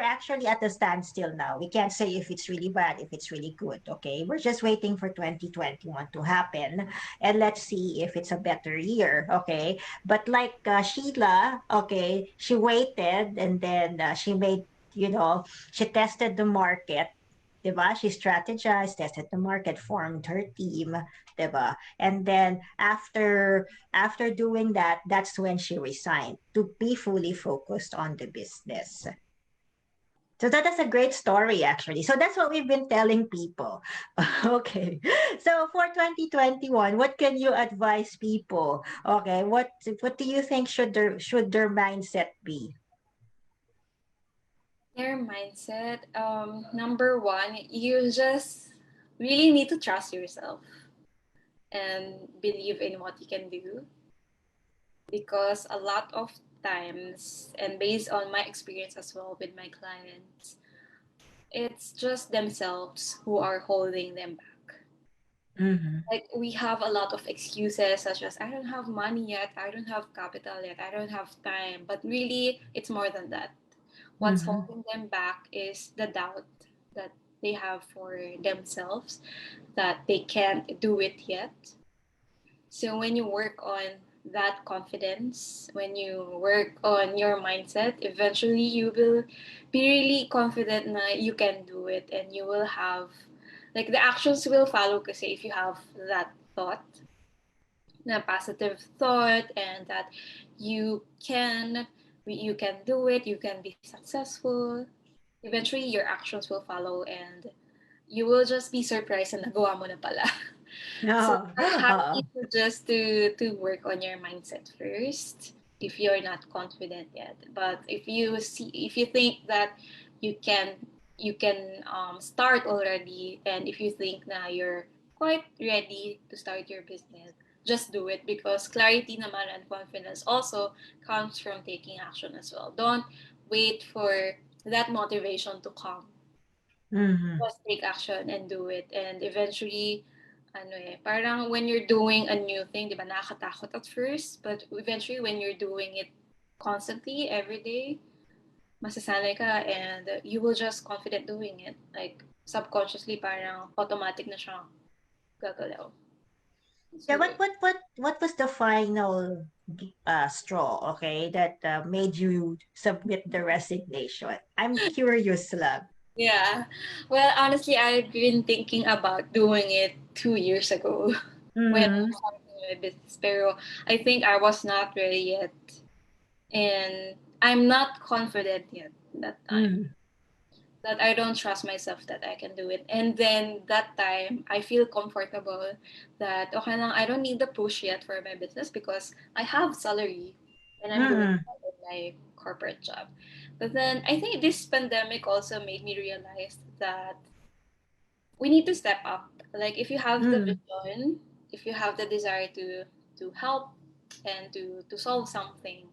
actually at a standstill now. We can't say if it's really bad, if it's really good, okay? We're just waiting for 2021 to happen, and let's see if it's a better year, okay? But like Sheila, okay, she waited and then she made, you know, she tested the market, 'di ba? She strategized, tested the market, formed her team, 'di ba? And then after doing that, that's when she resigned to be fully focused on the business. So that is a great story, actually. So that's what we've been telling people. Okay. So for 2021, what can you advise people? Okay. What do you think should their mindset be? Their mindset, number one, you just really need to trust yourself and believe in what you can do, because a lot of times, and based on my experience as well with my clients, it's just themselves who are holding them back. Mm-hmm. Like we have a lot of excuses such as I don't have money yet, I don't have capital yet, I don't have time. But really, it's more than that. What's Mm-hmm. holding them back is the doubt that they have for themselves that they can't do it yet. So when you work on that confidence, when you work on your mindset, eventually you will be really confident that you can do it, and you will have like the actions will follow kasi if you have that thought, na positive thought, and that you can you can do it, you can be successful. Eventually your actions will follow, and you will just be surprised na nagawa mo na pala. So Oh, happy oh. to just to work on your mindset first if you're not confident yet. But if you think that you can start already, and if you think na you're quite ready to start your business, just do it, because clarity naman and confidence also comes from taking action as well. Don't wait for that motivation to come. Mm-hmm. Just take action and do it. And eventually, parang when you're doing a new thing, di ba, nakakatakot at first, but eventually when you're doing it constantly, every day, masasanay ka, and you will just confident doing it. Like, subconsciously, parang automatic na siya gagalaw. Yeah, So, what was the final straw, okay, that made you submit the resignation? I'm curious lang. yeah. Well, honestly, I've been thinking about doing it 2 years ago when I Mm-hmm. started my business. Pero I think I was not ready yet. And I'm not confident yet that time. Mm-hmm. That I don't trust myself that I can do it. And then that time, I feel comfortable that, okay lang, I don't need the push yet for my business because I have salary and I'm doing Mm-hmm. well in my corporate job. But then I think this pandemic also made me realize that we need to step up. Like if you have the Mm-hmm. vision, if you have the desire to help and to solve something,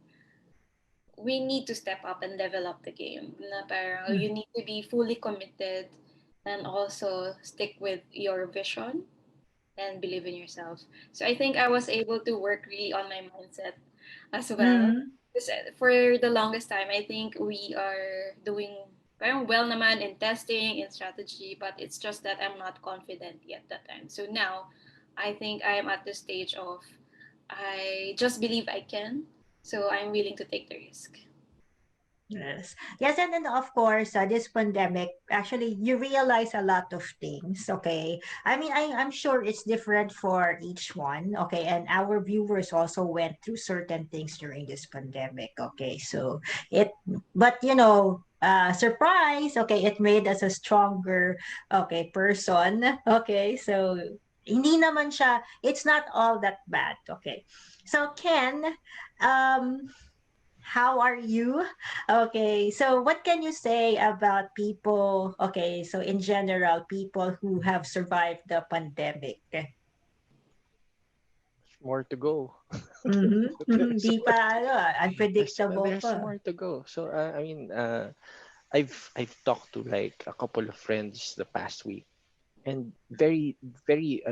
we need to step up and level up the game. Na parang you need to be fully committed and also stick with your vision and believe in yourself. So I think I was able to work really on my mindset as well. Mm-hmm. Because for the longest time, I think we are doing parang well naman in testing, in strategy, but it's just that I'm not confident yet that time. So now, I think I am at the stage of I just believe I can, so I'm willing to take the risk. Yes. Yes, and then of course, this pandemic, actually, you realize a lot of things, okay? I mean, I'm sure it's different for each one, okay? And our viewers also went through certain things during this pandemic, okay? So but surprise, okay, it made us a stronger, okay, person, okay? So, hindi naman siya, it's not all that bad, okay? So, Ken, um, how are you? Okay, so what can you say about people? Okay, so in general, people who have survived the pandemic. More to go. Mm-hmm. Mm-hmm. there's Di more pa, to, unpredictable there's pa. more to go. So I've talked to like a couple of friends the past week, and very very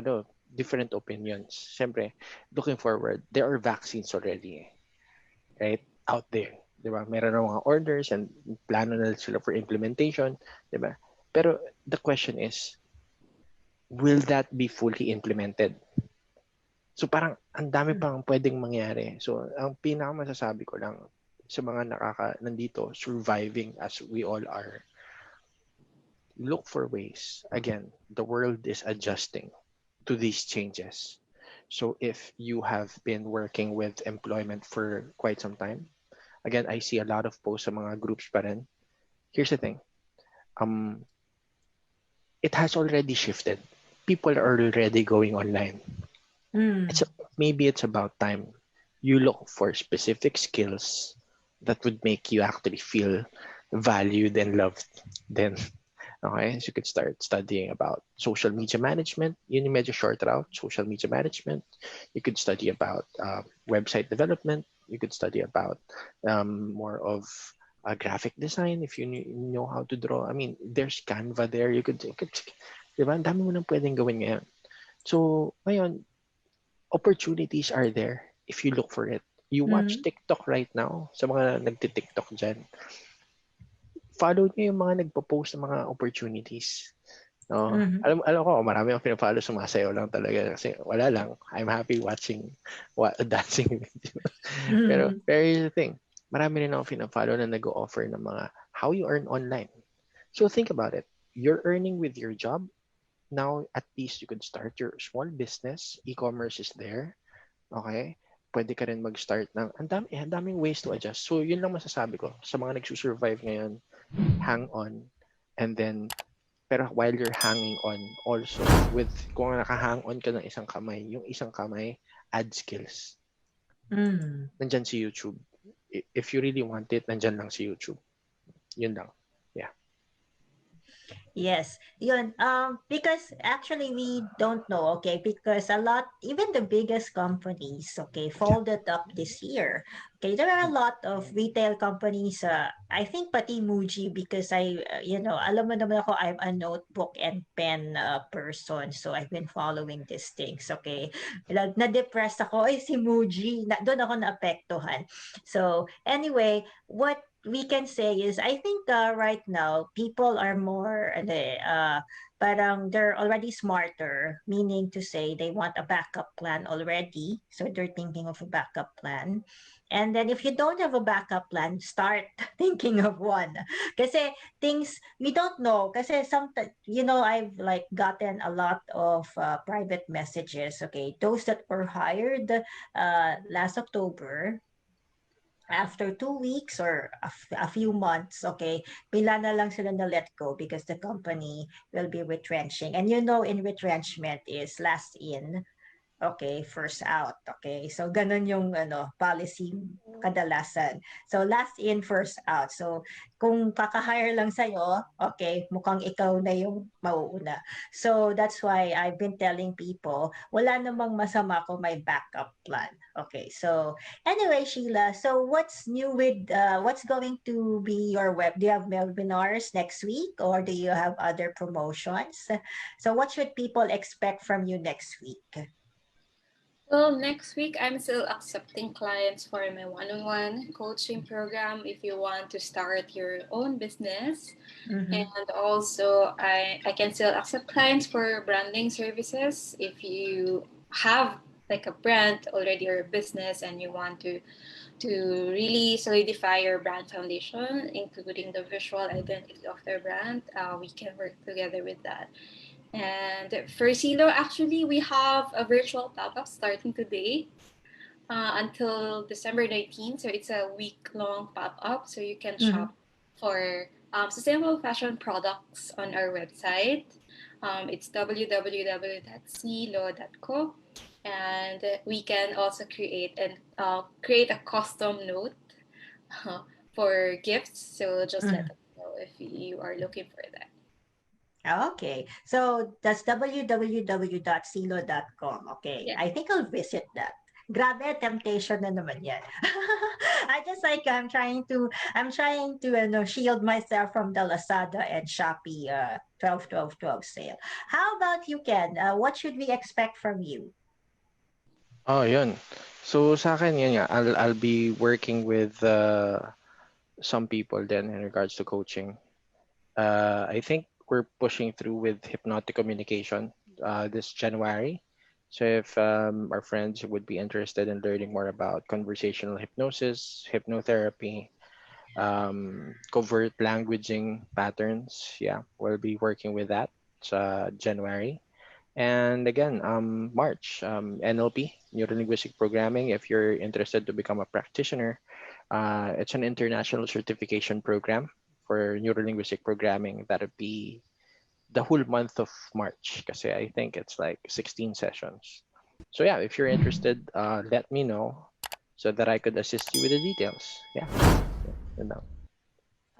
different opinions. Siyempre, looking forward, there are vaccines already, right? Out there. 'Di ba? Meron na mga orders and plano na sila for implementation, 'di ba? Pero the question is, will that be fully implemented? So parang ang dami pang pwedeng mangyari. So ang pinaka masasabi ko lang sa mga nandito, surviving as we all are, look for ways. Again, the world is adjusting to these changes. So if you have been working with employment for quite some time, again, I see a lot of posts sa mga groups pa rin. Here's the thing. Um, it has already shifted. People are already going online. It's Mm. maybe it's about time you look for specific skills that would make you actually feel valued and loved. Then, okay, so you could start studying about social media management. Yun yung medyo short route, social media management. You could study about website development. You could study about more of graphic design if you know how to draw. I mean, there's Canva there. You could diba? Ang dami mo nang pwedeng gawin ngayon. So, ngayon, opportunities are there if you look for it. You watch Mm-hmm. TikTok right now, sa mga nagti-TikTok dyan, follow niyo yung mga nagpo-post ng mga opportunities. No? Mm-hmm. Alam ko, marami akong pinafollow, sumasayaw lang talaga kasi wala lang. I'm happy watching dancing video. Pero here's the thing. Marami rin akong pinafollow na nag-o-offer ng mga how you earn online. So think about it. You're earning with your job. Now, at least you could start your small business. E-commerce is there. Okay? Pwede ka rin mag-start ng, ang daming ways to adjust. So, yun lang masasabi ko. Sa mga nagsusurvive ngayon, hang on. And then, pero while you're hanging on, also, kung nakahang on ka ng isang kamay, yung isang kamay, add skills. Mm. Nandyan si YouTube. If you really want it, nandyan lang si YouTube. Yun lang. Yeah. Yes, yun. Because actually we don't know, okay, because a lot, even the biggest companies, okay, folded up this year. Okay, there are a lot of retail companies, I think pati Muji, because alam mo naman ako, I'm a notebook and pen person, so I've been following these things, okay. Na-depressed ako, si Muji, doon ako naapektuhan. So, anyway, what we can say is I think right now people are more parang they're already smarter, meaning to say they want a backup plan already, so they're thinking of a backup plan. And then if you don't have a backup plan, start thinking of one. Kasi things we don't know. Kasi sometimes, I've like gotten a lot of private messages. Okay, those that were hired last October, after 2 weeks or a few months, okay, pila na lang sila na let go because the company will be retrenching. And in retrenchment is last in, okay, first out. Okay. So ganun yung policy kadalasan. So last in, first out. So kung kaka-hire lang sa'yo, okay, mukhang ikaw na yung mauuna. So that's why I've been telling people, wala namang masama kung may backup plan. Okay. So anyway, Sheila, so what's new with what's going to be your do you have webinars next week or do you have other promotions? So what should people expect from you next week? Well, next week I'm still accepting clients for my one-on-one coaching program if you want to start your own business. Mm-hmm. And also I can still accept clients for branding services if you have like a brand already or a business and you want to really solidify your brand foundation, including the visual identity of their brand. We can work together with that. And for Silo, actually, we have a virtual pop-up starting today until December 19th. So it's a week-long pop-up. So you can Mm-hmm. shop for sustainable fashion products on our website. It's www.silo.co. And we can also create a custom note for gifts. So just let us know if you are looking for that. Okay. So that's www.silo.com. Okay. Yeah. I think I'll visit that. Grabe, temptation na naman yan. I'm trying to shield myself from the Lazada and Shopee 12-12-12 sale. How about you, Ken? What should we expect from you? Oh, yun. So sa akin, yun nga, I'll be working with some people then in regards to coaching. I think we're pushing through with hypnotic communication this January. So if our friends would be interested in learning more about conversational hypnosis, hypnotherapy, covert languaging patterns, yeah, we'll be working with that. January. And again, March, NLP, Neuro Linguistic Programming. If you're interested to become a practitioner, it's an international certification program for Neuro Linguistic Programming. That'll be the whole month of March, because I think it's like 16 sessions. So yeah, if you're interested, let me know so that I could assist you with the details. Yeah.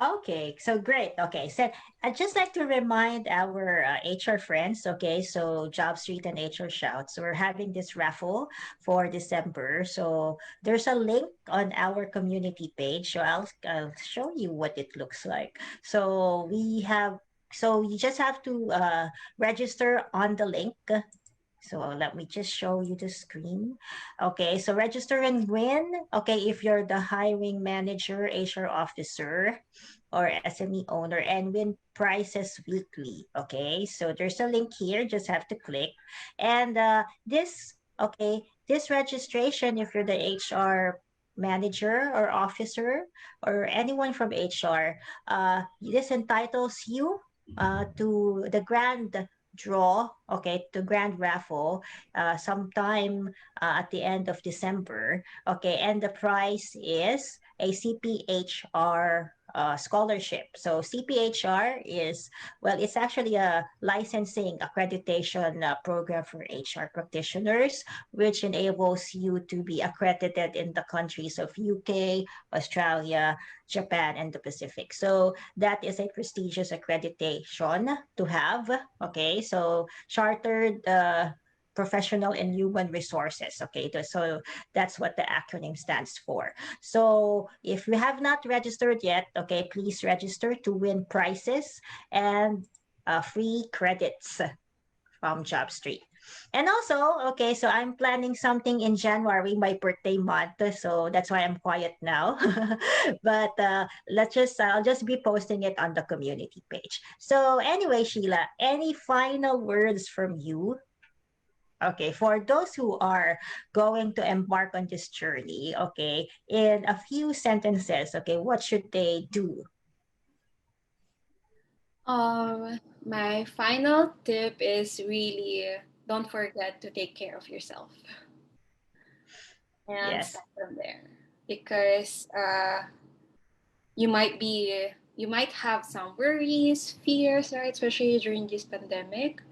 Okay, so great. Okay, so I'd just like to remind our HR friends, okay, so Job Street and HR Shouts, we're having this raffle for December. So there's a link on our community page. So I'll show you what it looks like. So you just have to register on the link. So let me just show you the screen. Okay, so register and win. Okay, if you're the hiring manager, HR officer, or SME owner, and win prizes weekly. Okay, so there's a link here. Just have to click. And this registration, if you're the HR manager or officer or anyone from HR, this entitles you to the grand draw, okay, to grand raffle sometime at the end of December. Okay, and the prize is a CPHR scholarship. So CPHR is, well, it's actually a licensing accreditation program for HR practitioners, which enables you to be accredited in the countries of UK, Australia, Japan, and the Pacific. So that is a prestigious accreditation to have. Okay, so chartered professional and human resources. Okay, so that's what the acronym stands for. So if you have not registered yet, okay, please register to win prizes and free credits from JobStreet. And also, okay, so I'm planning something in January, my birthday month. So that's why I'm quiet now. But I'll just be posting it on the community page. So anyway, Sheila, any final words from you? Okay, for those who are going to embark on this journey, okay, in a few sentences, okay, what should they do? My final tip is really don't forget to take care of yourself and Yes. start from there because you might be you might have some worries, fears, right? Especially during this pandemic.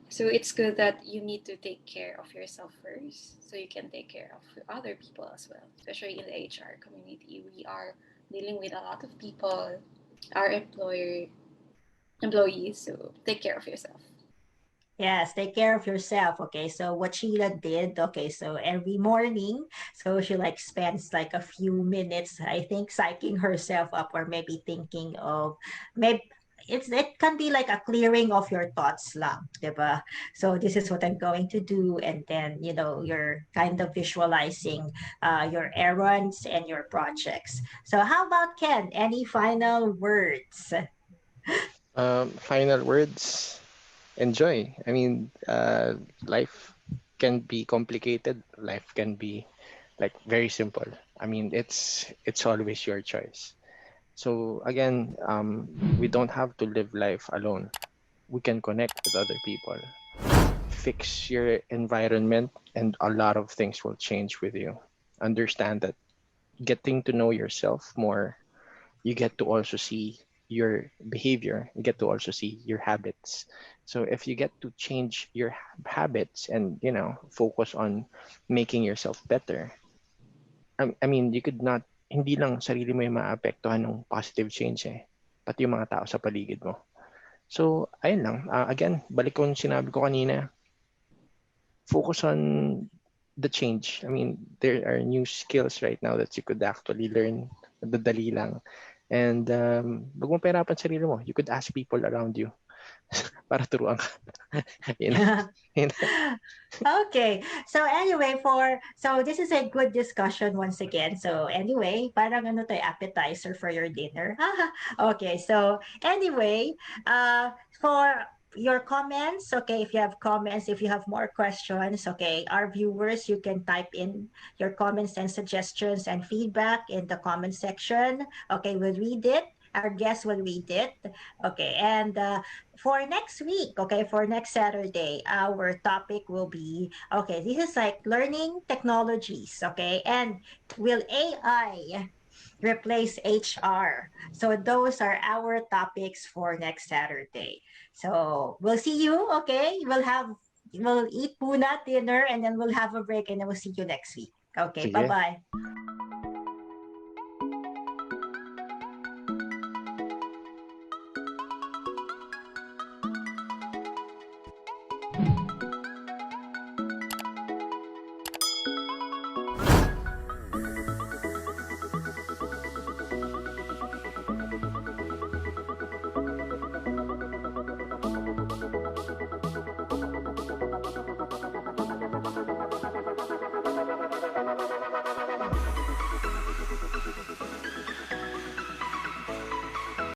So it's good that you need to take care of yourself first so you can take care of other people as well. Especially in the HR community, we are dealing with a lot of people, our employees. So take care of yourself. Yes, take care of yourself. Okay, so what Sheila did, okay, so every morning, so she like spends like a few minutes, I think, psyching herself up or maybe thinking of maybe it can be like a clearing of your thoughts lang, diba? So this is what I'm going to do, and then you're kind of visualizing your errands and your projects. So how about Ken? Any final words? Final words. Enjoy. I mean, life can be complicated. Life can be like very simple. I mean, it's always your choice. So again, we don't have to live life alone. We can connect with other people. Fix your environment, and a lot of things will change with you. Understand that getting to know yourself more, you get to also see your behavior, you get to also see your habits. So if you get to change your habits and focus on making yourself better, I mean, you could not, hindi lang sarili mo yung maapektuhan ng positive change pati yung mga tao sa paligid mo. So ayun lang, again, balik ko yung sinabi ko kanina, focus on the change. I mean, there are new skills right now that you could actually learn. Madadali lang. And wag mong pahirapan sarili mo. You could ask people around you para turuan ka. you know? You know? Okay. So anyway, so this is a good discussion once again. So anyway, parang ano to, appetizer for your dinner. Okay. So anyway, for your comments, okay, if you have comments, if you have more questions, okay, our viewers, you can type in your comments and suggestions and feedback in the comment section. Okay, we'll read it. Our guests will read it. Okay, and for next week, okay, for next Saturday, our topic will be, okay, this is like learning technologies, okay, and will AI replace HR? So those are our topics for next Saturday. So we'll see you, okay? We'll eat muna dinner and then we'll have a break and then we'll see you next week. Okay, Sige. bye-bye.